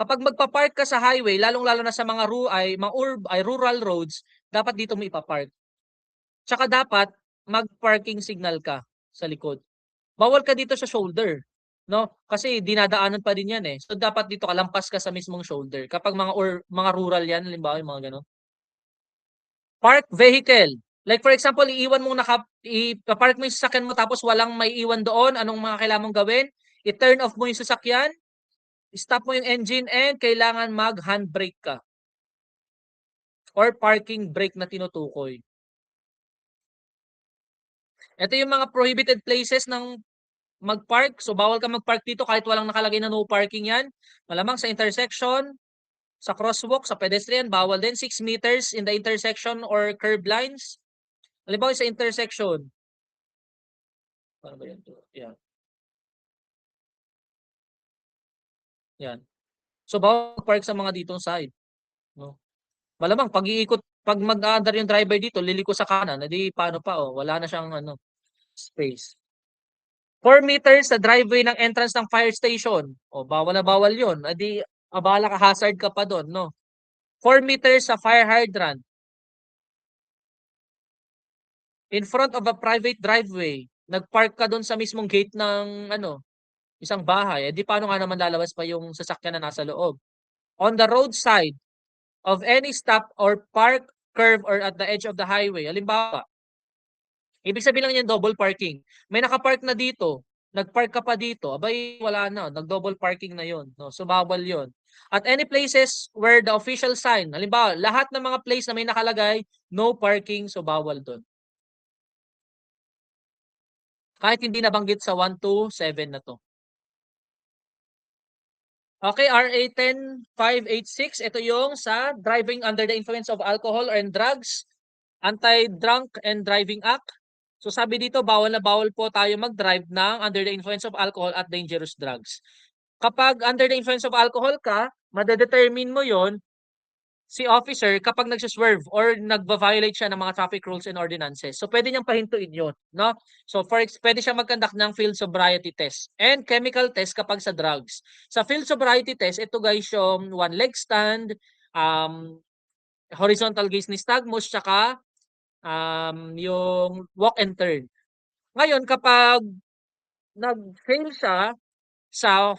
Kapag magpa-park ka sa highway, lalong-lalo na sa mga rural roads, dapat dito mo ipa-park. Tsaka dapat mag-parking signal ka sa likod. Bawal ka dito sa shoulder, no? Kasi dinadaanan pa din 'yan eh. So dapat dito ka lampas ka sa mismong shoulder. Kapag mga rural 'yan, halimbawa yung mga ganun. Park vehicle. Like for example, iiwan mong ipa-park mo yung sasakyan mo tapos walang may iwan doon, anong mga kailangan mong gawin? I-turn off mo yung sasakyan, stop mo yung engine, and kailangan mag-handbrake ka. Or parking brake na tinutukoy. Ito yung mga prohibited places ng mag-park. So, bawal ka mag-park dito kahit walang nakalagay na no parking yan. Malamang sa intersection, sa crosswalk, sa pedestrian, bawal din. 6 meters in the intersection or curb lines. Halimbawa sa intersection. Paano ba yan? Yan. Yan. So, bawal mag-park sa mga ditong side. No? Malamang, pag mag-aandar yung driver dito, liliko sa kanan, edi paano pa, oh, wala na siyang space. 4 meters sa driveway ng entrance ng fire station. O, bawal na bawal yun. Edi, abala ka, hazard ka pa doon, no? 4 meters sa fire hydrant. In front of a private driveway. Nagpark ka doon sa mismong gate ng, isang bahay. Edi, paano nga naman lalabas pa yung sasakyan na nasa loob? On the roadside of any stop or park, curve, or at the edge of the highway. Halimbawa, ibig sabihin lang yan double parking. May nakapark na dito, nagpark ka pa dito, abay wala na, nag-double parking na yon, no? So bawal yon. At any places where the official sign, halimbawa, lahat ng mga place na may nakalagay, no parking, so bawal doon. Kahit hindi nabanggit sa 127 na to. Okay, RA 10586, ito yung sa driving under the influence of alcohol or drugs, Anti-Drunk and Driving Act. So sabi dito, bawal na bawal po tayo mag-drive ng under the influence of alcohol at dangerous drugs. Kapag under the influence of alcohol ka, madedetermine mo yon si officer kapag nagsiswerve or nagva-violate siya ng mga traffic rules and ordinances. So pwede niyang pahintuin yun, no? So pwede siya mag-conduct ng field sobriety test and chemical test kapag sa drugs. Sa field sobriety test, ito guys yung one leg stand, horizontal gaze nystagmus, tsaka yung walk and turn. Ngayon, kapag nag-fail siya sa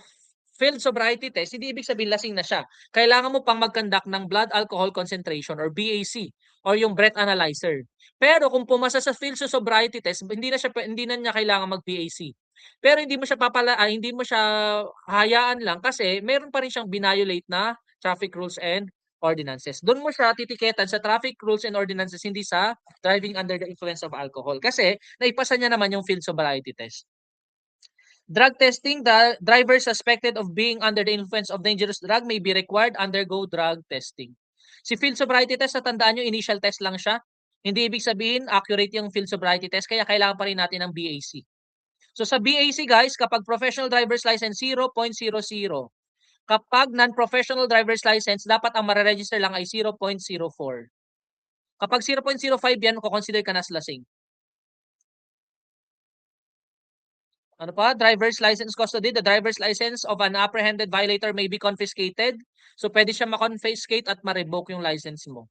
field sobriety test, hindi ibig sabihin lasing na siya. Kailangan mo pang mag-conduct ng blood alcohol concentration or BAC or yung breath analyzer. Pero kung pumasa sa field sobriety test, hindi na niya kailangan mag-BAC. Pero hindi mo siya hayaan lang kasi meron pa rin siyang binayolate na traffic rules and ordinances. Doon mo siya titiketan sa traffic rules and ordinances, hindi sa driving under the influence of alcohol. Kasi naipasa niya naman yung field sobriety test. Drug testing, the driver suspected of being under the influence of dangerous drug may be required undergo drug testing. Si field sobriety test, tandaan nyo, initial test lang siya. Hindi ibig sabihin accurate yung field sobriety test, kaya kailangan pa rin natin ng BAC. So sa BAC guys, kapag professional driver's license 0.00, Kapag non-professional driver's license, dapat ang mare-register lang ay 0.04. Kapag 0.05 yan, ko-consider ka na as lasing. Ano pa? Driver's license custody. The driver's license of an apprehended violator may be confiscated. So, pwede siya ma-confiscate at ma-revoke yung license mo.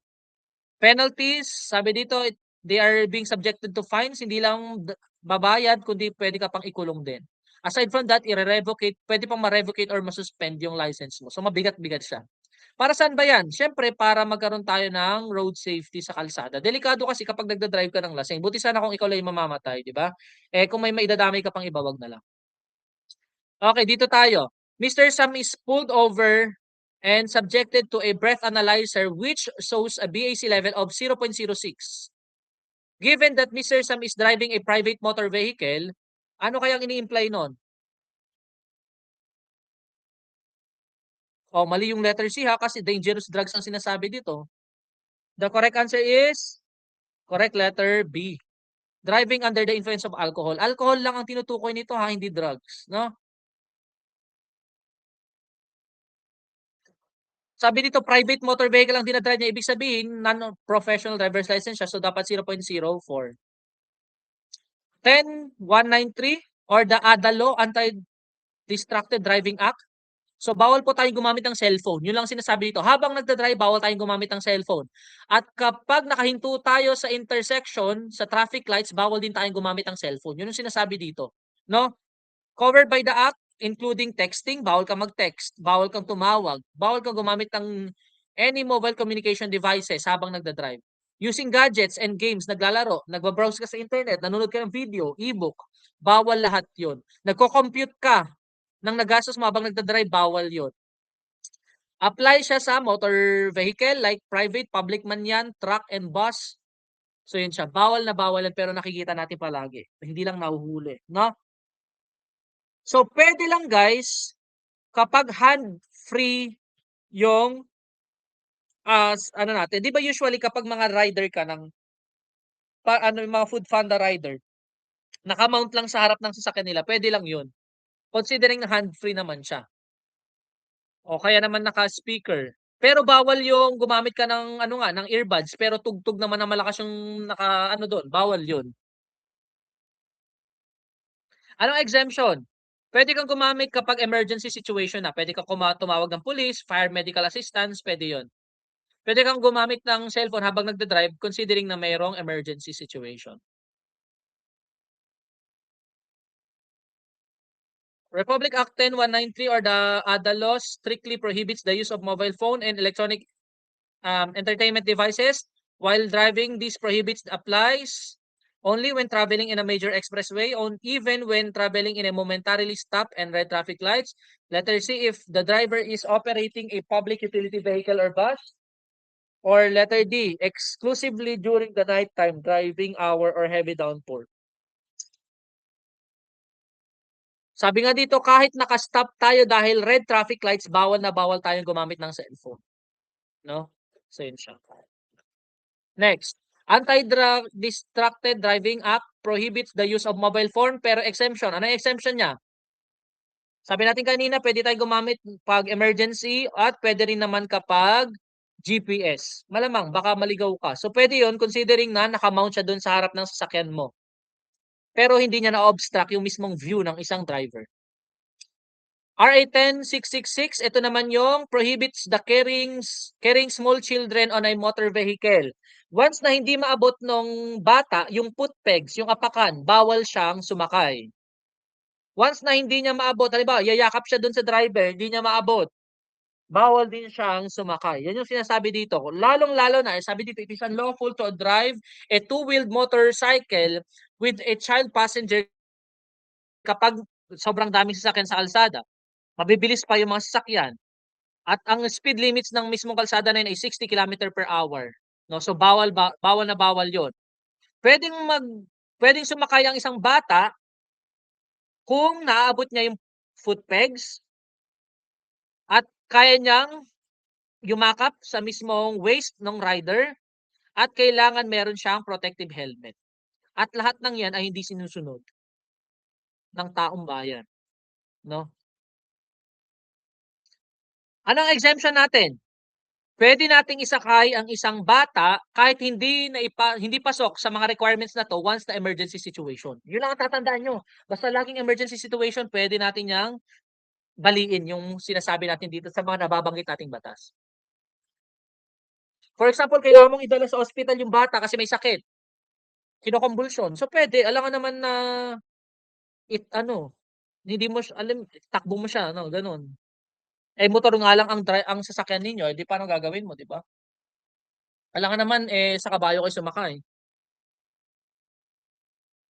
Penalties, sabi dito, they are being subjected to fines. Hindi lang babayad, kundi pwede ka pang ikulong din. Aside from that, i-revocate, pwede pang ma-revocate or ma-suspend yung license mo. So, mabigat-bigat siya. Para saan ba yan? Siyempre, para magkaroon tayo ng road safety sa kalsada. Delikado kasi kapag nagda-drive ka ng lasing. Buti sana kung ikaw lang yung mamamatay, di ba? Eh, kung may maidadamay ka pang iba, wag na lang. Okay, dito tayo. Mr. Sam is pulled over and subjected to a breath analyzer which shows a BAC level of 0.06. Given that Mr. Sam is driving a private motor vehicle, ano kayang ini-imply nun? Oh, mali yung letter C ha, kasi dangerous drugs ang sinasabi dito. The correct answer is correct letter B. Driving under the influence of alcohol. Alcohol lang ang tinutukoy nito ha, hindi drugs, no? Sabi dito, private motor vehicle ang dinadrive niya. Ibig sabihin, non-professional driver's license siya. So, dapat 0.04. 10.193 or the ADA Law, Anti-Distracted Driving Act. So, bawal po tayong gumamit ng cellphone. Yun lang sinasabi dito. Habang nagdadrive, bawal tayong gumamit ng cellphone. At kapag nakahinto tayo sa intersection, sa traffic lights, bawal din tayong gumamit ng cellphone. Yun yung sinasabi dito. No? Covered by the act, including texting, bawal kang mag-text, bawal kang tumawag, bawal kang gumamit ng any mobile communication devices habang nagda-drive. Using gadgets and games, naglalaro, nagbabrowse ka sa internet, nanonood ka ng video, ebook, bawal lahat yon. Nagko-compute ka ng nagastos mo habang nagda-drive, bawal yon. Apply siya sa motor vehicle like private, public man yan, truck and bus. So yun siya, bawal na bawal yan pero nakikita natin palagi. Hindi lang nahuhuli, no? So, pwede lang guys, kapag hand-free yung ano natin, 'di ba usually kapag mga rider ka ng ano yung mga food panda rider, naka-mount lang sa harap ng sasakyan nila, pwede lang 'yun. Considering na hand-free naman siya. O kaya naman naka-speaker. Pero bawal yung gumamit ka ng ano nga, ng earbuds pero tugtog naman na malakas yung naka ano doon, bawal 'yun. Anong exemption? Pwede kang gumamit kapag emergency situation na. Pwede kang tumawag ng police, fire medical assistance, pwede 'yun. Pwede kang gumamit ng cellphone habang nagda-drive considering na mayroong emergency situation. Republic Act 10193 or the ADA law strictly prohibits the use of mobile phone and electronic entertainment devices while driving. This prohibits applies only when traveling in a major expressway, even when traveling in a momentarily stop and red traffic lights. Letter C, if the driver is operating a public utility vehicle or bus. Or letter D, exclusively during the nighttime driving hour or heavy downpour. Sabi nga dito, kahit naka-stop tayo dahil red traffic lights, bawal na bawal tayong gumamit ng cellphone. No? So, yun siya. Next, Anti-Distracted Driving Act prohibits the use of mobile phone pero exemption. Ano yung exemption niya? Sabi natin kanina, pwede tayong gumamit pag emergency at pwede rin naman kapag GPS. Malamang, baka maligaw ka. So, pwede yun considering na nakamount siya dun sa harap ng sasakyan mo. Pero hindi niya na-obstruct yung mismong view ng isang driver. RA 10666, ito naman yung prohibits the carrying small children on a motor vehicle. Once na hindi maabot nung bata, yung foot pegs, yung apakan, bawal siyang sumakay. Once na hindi niya maabot, halimbawa, yayakap siya dun sa driver, hindi niya maabot, bawal din siyang sumakay. Yan yung sinasabi dito. Lalong-lalo na, sabi dito, it is unlawful to drive a two-wheeled motorcycle with a child passenger kapag sobrang daming sasakyan sa kalsada. Mabibilis pa yung mga sasakyan. At ang speed limits ng mismong kalsada na yun ay 60 km per hour. No? So bawal na bawal 'yon. Pwedeng pwedeng sumakay ang isang bata kung naaabot niya yung foot pegs at kaya niyang yumakap sa mismong waist ng rider at kailangan meron siyang protective helmet. At lahat ng 'yan ay hindi sinusunod ng taong bayan, no? Anong exemption natin? Pwede nating isakay ang isang bata kahit hindi pasok sa mga requirements na 'to once na emergency situation. Yun lang ang tatandaan niyo. Basta laging emergency situation, pwede natin niyang baliin yung sinasabi natin dito sa mga nababanggit nating batas. For example, kailangan mong idala sa ospital yung bata kasi may sakit, kino-convulsion. So pwede, alangan naman na ano, hindi mo siya takbo mo siya ano, gano'n. Eh, motor nga lang ang sasakyan ninyo, eh, di paano gagawin mo, di ba? Alangan naman, eh, sa kabayo kayo sumakay.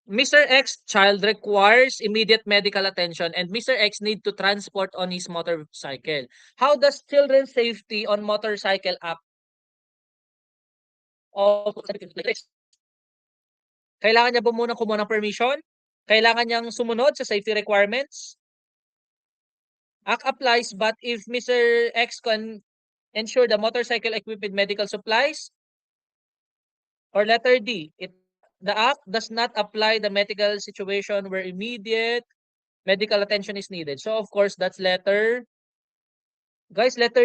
Mr. X child requires immediate medical attention and Mr. X need to transport on his motorcycle. How does Children's Safety on Motorcycle Act of Kailangan niya ba munang kumuha ng permission? Kailangan niyang sumunod sa safety requirements? Act applies but if Mr. X can ensure the motorcycle equipped with medical supplies? Or letter D, the act does not apply the medical situation where immediate medical attention is needed. So of course, that's letter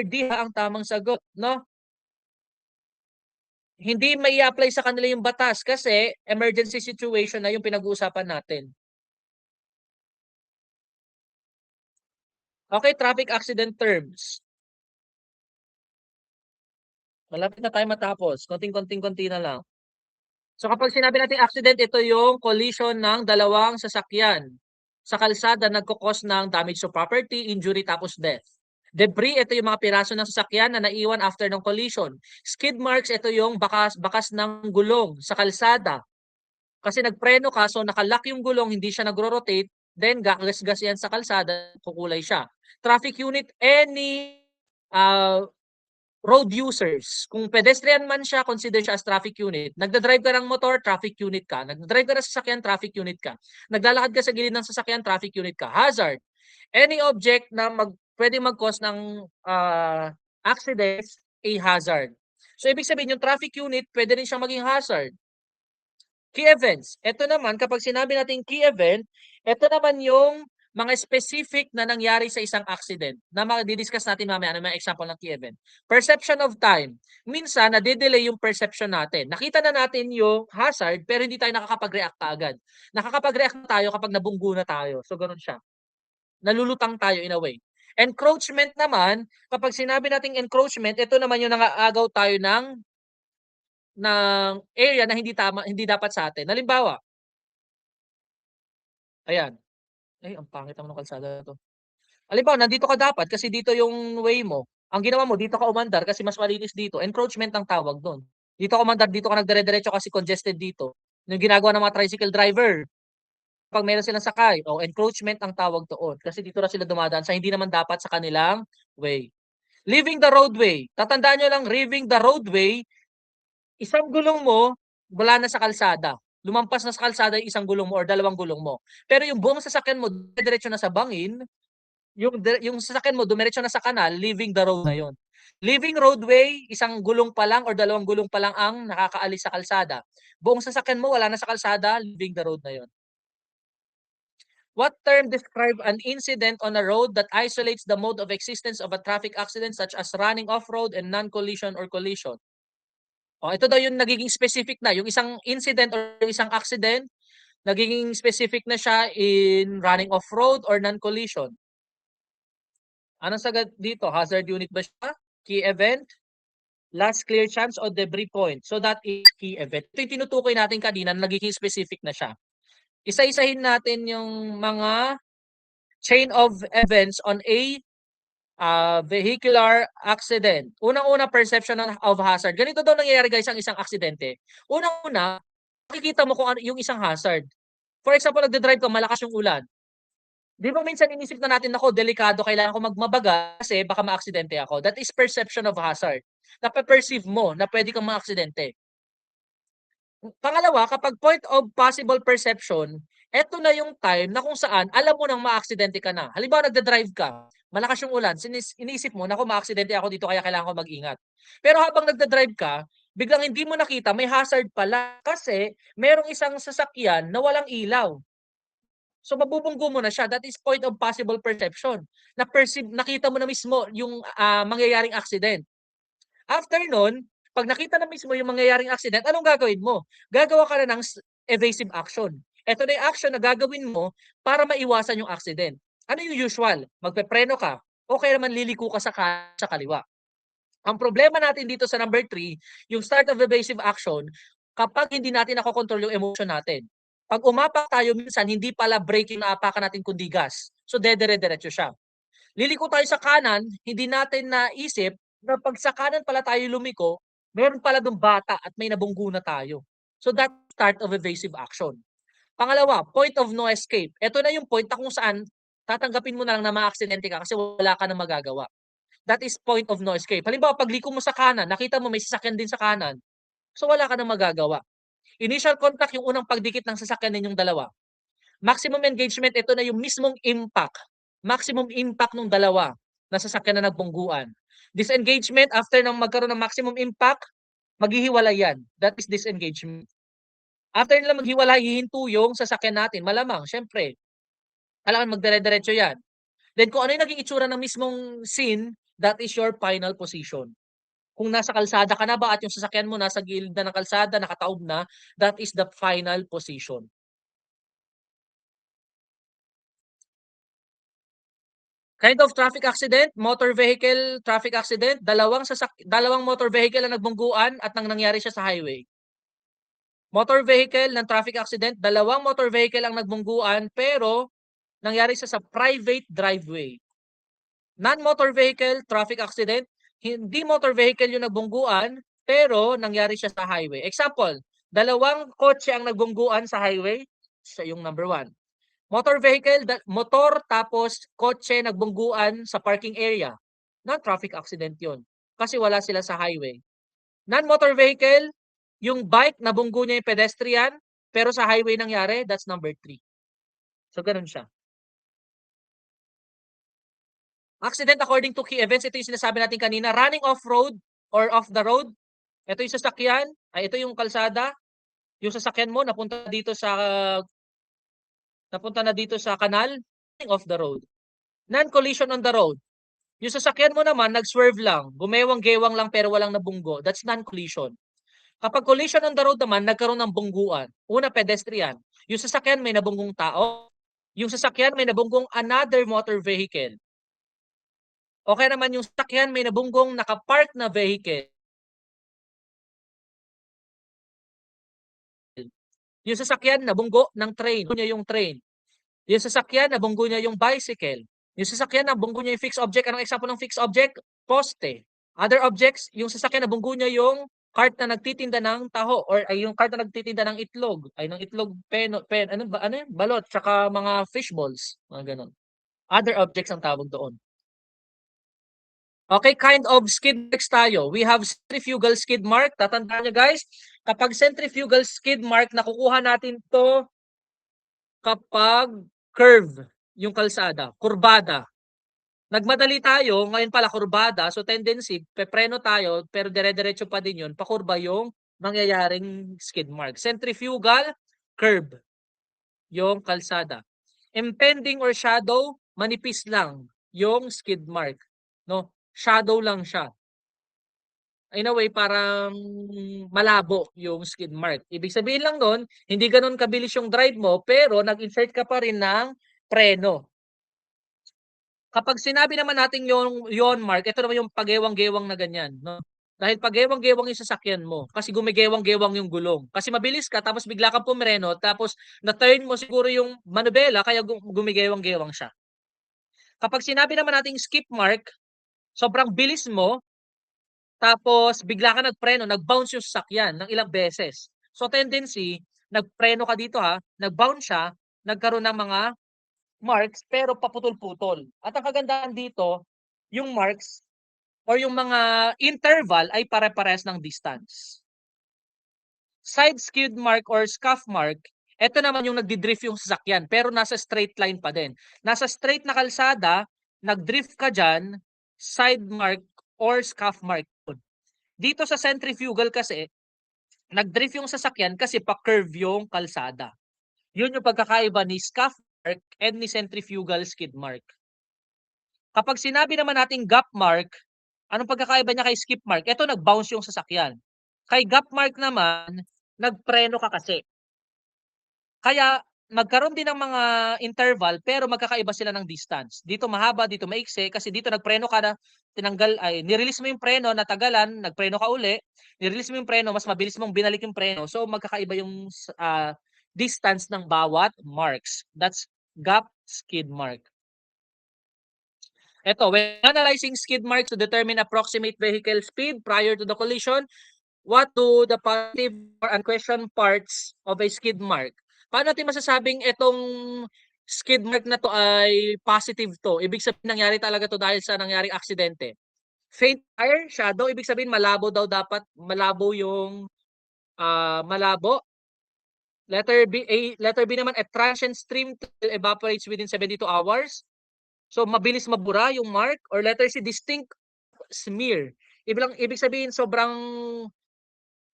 D ang tamang sagot, no? Hindi mai-apply sa kanila yung batas kasi emergency situation na yung pinag-uusapan natin. Okay, traffic accident terms. Malapit na tayo matapos. Konting-konti na lang. So kapag sinabi natin accident, ito yung collision ng dalawang sasakyan sa kalsada nagko-cause ng damage to property, injury, tapos death. Debris, ito yung mga piraso ng sasakyan na naiwan after ng collision. Skid marks, ito yung bakas ng gulong sa kalsada. Kasi nagpreno ka, so nakalock yung gulong, hindi siya nagro-rotate, then gagasgas yan sa kalsada, kukulay siya. Traffic unit, any road users. Kung pedestrian man siya, consider siya as traffic unit. Nagda-drive ka ng motor, traffic unit ka. Nagda-drive ka ng sasakyan, traffic unit ka. Naglalakad ka sa gilid ng sasakyan, traffic unit ka. Hazard, any object na pwedeng mag-cause ng accidents, a hazard. So, ibig sabihin, yung traffic unit, pwede rin siyang maging hazard. Key events. Ito naman, kapag sinabi natin key event, ito naman yung mga specific na nangyari sa isang accident na di-discuss natin mamaya ng mga example ng key event. Perception of time. Minsan, nade-delay yung perception natin. Nakita na natin yung hazard pero hindi tayo nakakapag-react agad. Nakakapag-react na tayo kapag nabunggo na tayo. So, ganun siya. Nalulutang tayo in a way. Encroachment naman, kapag sinabi nating encroachment, ito naman yung nangaagaw tayo ng area na hindi dapat sa atin. Halimbawa, ayan. Ay, ang pangit naman ng kalsada na 'to. Halimbawa, nandito ka dapat kasi dito yung way mo. Ang ginawa mo, dito ka umandar kasi mas malinis dito. Encroachment ang tawag do'n. Dito ka umandar, dito ka nagdire-diretso kasi congested dito. Yung ginagawa ng mga tricycle driver, 'pag meron silang sakay, encroachment ang tawag doon. Kasi dito na sila dumadaan sa hindi naman dapat sa kanilang way. Leaving the roadway. Tatandaan niyo lang, leaving the roadway, isang gulong mo, wala na sa kalsada. Lumampas na sa kalsada yung isang gulong mo or dalawang gulong mo. Pero yung buong sasakyan mo, diretso na sa bangin, yung sasakyan mo, dumiretso na sa kanal, leaving the road na yon. Leaving roadway, isang gulong pa lang or dalawang gulong pa lang ang nakakaalis sa kalsada. Buong sasakyan mo, wala na sa kalsada, leaving the road na yon. What term describe an incident on a road that isolates the mode of existence of a traffic accident such as running off-road and non-collision or collision? Ito daw yung nagiging specific na. Yung isang incident or yung isang accident, nagiging specific na siya in running off-road or non-collision. Anong sagot dito? Hazard unit ba siya? Key event? Last clear chance o debris point? So that is key event. Ito yung tinutukoy natin kanina, nagiging specific na siya. Isa-isahin natin yung mga chain of events on a vehicular accident. Unang-una, perception of hazard. Ganito daw nangyayari guys ang isang aksidente. Unang-una, makikita mo kung ano yung isang hazard. For example, nagde-drive ka, malakas yung ulan. Di ba minsan inisip na natin, ako, delikado, kailangan ko magmabaga kasi baka maaksidente ako. That is perception of hazard. Nape-perceive mo na pwede kang maaksidente. Pangalawa, kapag point of possible perception, eto na yung time na kung saan alam mo nang maaksidente ka na. Halimbawa, nagde-drive ka, malakas yung ulan, inisip mo, naku, maaksidente ako dito kaya kailangan ko mag-ingat. Pero habang nagde-drive ka, biglang hindi mo nakita, may hazard pala kasi merong isang sasakyan na walang ilaw. So mabubunggo mo na siya. That is point of possible perception. Nakita mo na mismo yung mangyayaring accident. After nun, pag nakita na mismo yung mangyayaring accident, anong gagawin mo? Gagawa ka na ng evasive action. Ito na yung action na gagawin mo para maiwasan yung accident. Ano yung usual? Magpepreno ka o kaya naman liliko ka sa kaliwa. Ang problema natin dito sa number 3, yung start of evasive action, kapag hindi natin nakokontrol yung emotion natin. Pag umapak tayo minsan, hindi pala braking na apakan natin kundi gas. So dedire-diretso siya. Liliko tayo sa kanan, hindi natin naisip na pag sa kanan pala tayo lumiko, meron pala dong bata at may nabunggo na tayo. So that's start of evasive action. Pangalawa, point of no escape. Ito na yung point na kung saan tatanggapin mo na lang na ma-aksidente ka kasi wala ka na magagawa. That is point of no escape. Halimbawa, pagliko mo sa kanan, nakita mo may sasakyan din sa kanan, so wala ka na magagawa. Initial contact, yung unang pagdikit ng sasakyan ninyong dalawa. Maximum engagement, ito na yung mismong impact. Maximum impact ng dalawa na sasakyan na nagbungguan. Disengagement, after nang magkaroon ng maximum impact, maghihiwalay yan. That is disengagement. After nila maghiwalay, hihinto yung sasakyan natin. Malamang, syempre, kailangan magdire-diretso yan. Then kung ano yung naging itsura ng mismong scene, that is your final position. Kung nasa kalsada ka na ba at yung sasakyan mo nasa gilid na ng kalsada, nakataob na, that is the final position. Kind of traffic accident, motor vehicle traffic accident, dalawang motor vehicle ang nagbungguan at nangyari siya sa highway. Motor vehicle ng traffic accident, dalawang motor vehicle ang nagbungguan pero nangyari siya sa private driveway. Non-motor vehicle traffic accident, hindi motor vehicle yung nagbungguan pero nangyari siya sa highway. Example, dalawang kotse ang nagbungguan sa highway, siya yung number 1. Motor vehicle, motor tapos kotse nagbungguan sa parking area. Non-traffic accident yun. Kasi wala sila sa highway. Non-motor vehicle, yung bike nabunggo niya yung pedestrian, pero sa highway nangyari, that's number 3. So, ganun siya. Accident according to key events, ito yung sinasabi natin kanina, running off-road or off the road. Ito yung sasakyan, ito yung kalsada. Yung sasakyan mo napunta na dito sa kanal, off the road. Non-collision on the road. Yung sasakyan mo naman, nag-swerve lang, gumewang-gewang lang pero walang nabunggo. That's non-collision. Kapag collision on the road naman, nagkaroon ng bungguan. Una, pedestrian. Yung sasakyan may nabunggong tao. Yung sasakyan may nabunggong another motor vehicle. Okay naman yung sasakyan may nabunggong nakapark na vehicle. Yung sasakyan nabunggo ng train, niya yung train. Yung sasakyan nabunggo niya yung bicycle. Yung sasakyan nabunggo niya yung fixed object. Anong example ng fixed object? Poste. Other objects, yung sasakyan nabunggo niya yung cart na nagtitinda ng taho or ay yung cart na nagtitinda ng itlog, ay ng itlog ano yun? Balot tsaka mga fish balls, mga ganun. Other objects ang tawag doon. Okay, kind of skid marks tayo. We have centrifugal skid mark. Tatandaan nyo guys, kapag centrifugal skid mark, nakukuha natin to kapag curve yung kalsada, kurbada. Nagmadali tayo, ngayon pala kurbada, so tendency, pepreno tayo, pero dire-diretso pa din yun, pakurba yung mangyayaring skid mark. Centrifugal, curve yung kalsada. Impending or shadow, manipis lang yung skid mark. No? Shadow lang siya. In a way, parang malabo yung skid mark. Ibig sabihin lang nun, hindi ganun kabilis yung drive mo, pero nag-insert ka pa rin ng preno. Kapag sinabi naman natin yon mark, ito naman yung pagewang-gewang na ganyan. No? Dahil pagewang-gewang yung sasakyan mo, kasi gumigewang-gewang yung gulong. Kasi mabilis ka, tapos bigla kang pumireno, tapos na-turn mo siguro yung manubela, kaya gumigewang-gewang siya. Kapag sinabi naman natin skip mark, sobrang bilis mo, tapos bigla ka nagpreno, nag-bounce yung sasakyan ng ilang beses. So tendency, nagpreno ka dito nag-bounce siya, nagkaroon ng mga marks pero paputol-putol. At ang kagandahan dito, yung marks or yung mga interval ay pare-pares ng distance. Side skid mark or scuff mark, ito naman yung nagdi-drift yung sasakyan pero nasa straight line pa din. Nasa straight na kalsada, nag-drift ka dyan, side mark or scuff mark. Dito sa centrifugal kasi, nag-drift yung sasakyan kasi pa-curve yung kalsada. Yun yung pagkakaiba ni scuff mark and ni centrifugal skid mark. Kapag sinabi naman nating gap mark, anong pagkakaiba niya kay skip mark? Ito nag-bounce yung sasakyan. Kay gap mark naman, nagpreno ka kasi. Kaya magkaroon din ng mga interval pero magkakaiba sila ng distance. Dito mahaba, dito maiksi kasi dito nagpreno ka na tinanggal ay ni-release mo yung preno, natagalan, nagpreno ka uli, ni-release mo yung preno, mas mabilis mong binalik yung preno. So magkakaiba yung distance ng bawat marks. That's gap skid mark. Ito, when analyzing skid marks to determine approximate vehicle speed prior to the collision, what do the positive or unquestioned parts of a skid mark? Paano natin masasabing itong skid mark na to ay positive to? Ibig sabihin nangyari talaga to dahil sa nangyaring aksidente. Faint tire, shadow, ibig sabihin malabo daw dapat, malabo yung malabo. Letter B naman, a transient stream evaporates within 72 hours. So mabilis mabura yung mark. Or letter C, distinct smear. Ibig sabihin sobrang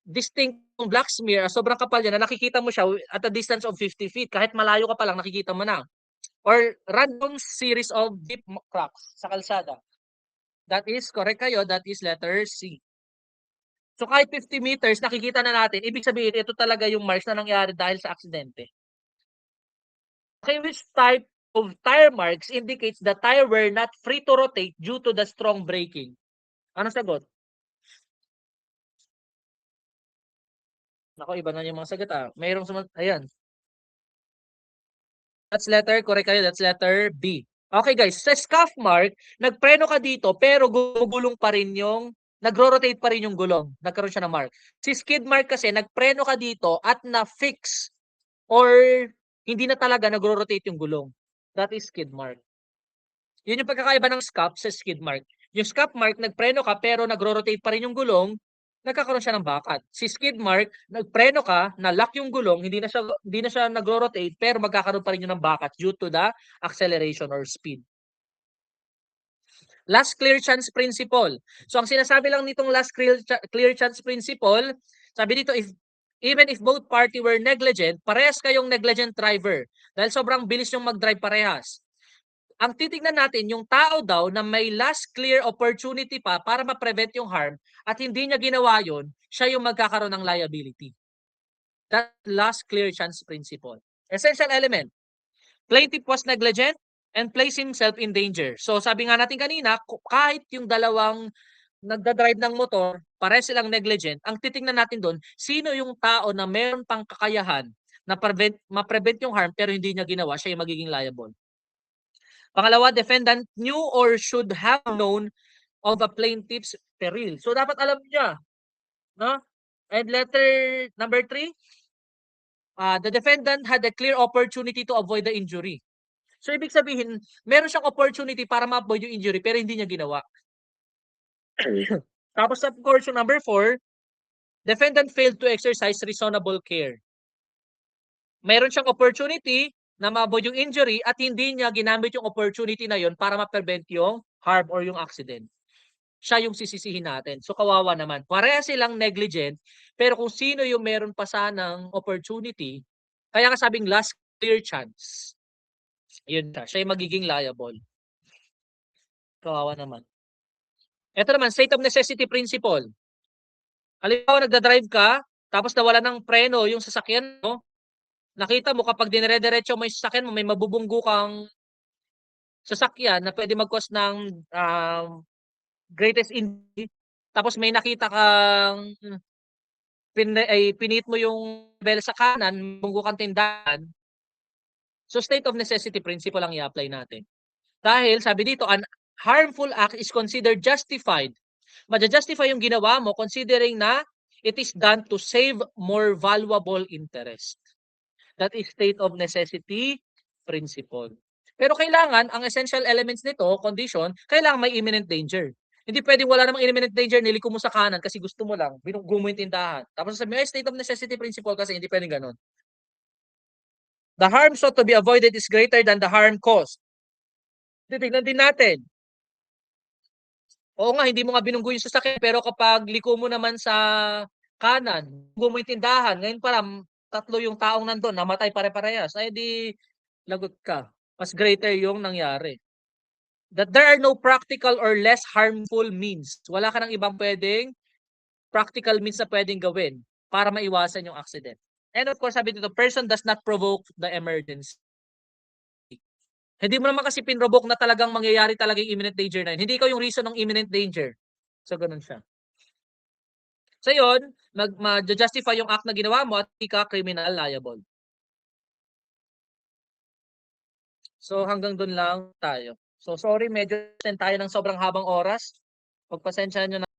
distinct yung black smear, sobrang kapal niya na nakikita mo siya at a distance of 50 feet. Kahit malayo ka pa lang, nakikita mo na. Or random series of deep cracks sa kalsada. That is, correct kayo, that is letter C. So kahit 50 meters, nakikita na natin, ibig sabihin, ito talaga yung marks na nangyari dahil sa aksidente. Okay, which type of tire marks indicates the tire were not free to rotate due to the strong braking? Ano sagot? Nako, iba na yung mga sagot Mayroong ayan. That's letter, correct kayo, that's letter B. Okay guys, sa scuff mark, nagpreno ka dito pero gumugulong pa rin yung, nagro-rotate pa rin yung gulong. Nagkaroon siya ng mark. Si skid mark kasi, nagpreno ka dito at na-fix or hindi na talaga nagro-rotate yung gulong. That is skid mark. Yun yung pagkakaiba ng scuff sa skid mark. Yung scuff mark, nagpreno ka pero nagro-rotate pa rin yung gulong, nagkakaroon siya ng bakat. Si skid mark, nagpreno ka, na-lock yung gulong, hindi na siya nagro-rotate pero magkakaroon pa rin yun ng bakat due to the acceleration or speed. Last clear chance principle. So ang sinasabi lang nitong last clear chance principle, sabi dito, even if both party were negligent, parehas kayong negligent driver. Dahil sobrang bilis yung mag-drive parehas. Ang titignan natin, yung tao daw na may last clear opportunity pa para ma-prevent yung harm at hindi niya ginawa yun, siya yung magkakaroon ng liability. That last clear chance principle. Essential element. Plaintiff was negligent and placed himself in danger. So sabi nga natin kanina, kahit yung dalawang nagda-drive ng motor, pares silang negligent, ang titingnan natin doon, sino yung tao na meron pang kakayahan na ma-prevent yung harm pero hindi niya ginawa, siya yung magiging liable. Pangalawa, defendant knew or should have known of a plaintiff's peril. So dapat alam niya, no? And letter number 3, the defendant had a clear opportunity to avoid the injury. So ibig sabihin, meron siyang opportunity para ma-avoid yung injury pero hindi niya ginawa. Tapos sa portion number 4, defendant failed to exercise reasonable care. Meron siyang opportunity na ma-avoid yung injury at hindi niya ginamit yung opportunity na yon para ma-prevent yung harm or yung accident. Siya yung sisisihin natin. So kawawa naman. Pareha silang negligent, pero kung sino yung meron pa sanang opportunity, kaya nga sabing last clear chance. Yun siya yung magiging liable. Kawawa naman. Ito naman, state of necessity principle. Halimbawa, nagda-drive ka, tapos nawala ng preno yung sasakyan mo, nakita mo kapag dinire-diretso mo yung sasakyan mo, may mabubunggo kang sasakyan na pwede mag-cause ng greatest injury. Tapos may nakita kang pinit mo yung bell sa kanan, bunggo kang tindahan. So state of necessity principle ang i-apply natin. Dahil sabi dito, an harmful act is considered justified. Maja-justify yung ginawa mo considering na it is done to save more valuable interest. That is state of necessity principle. Pero kailangan, ang essential elements nito, condition, kailangan may imminent danger. Hindi pwedeng wala namang imminent danger, niliko mo sa kanan kasi gusto mo lang, binuggo mo yung tindahan. Tapos sabi mo, state of necessity principle kasi hindi pwedeng ganun. The harm sought to be avoided is greater than the harm caused. Titignan din natin. Oo nga, hindi mo nga binunggo yung sasakyan, pero kapag liko mo naman sa kanan, binunggo mo yung tindahan, ngayon parang tatlo yung taong nandun, namatay pare-parehas. Ay di, lagot ka. Mas greater yung nangyari. That there are no practical or less harmful means. Wala ka ng ibang pwedeng practical means na pwedeng gawin para maiwasan yung accident. And of course, sabi dito, person does not provoke the emergency. Hindi mo naman kasi pinrovoke na talagang mangyayari talaga yung imminent danger na yun. Hindi ikaw yung reason ng imminent danger. So, ganun siya. So, yun, ma-justify yung act na ginawa mo at hindi ka criminal liable. So, hanggang dun lang tayo. So, sorry, medyo tayo ng sobrang habang oras. Pagpasensyahan nyo na.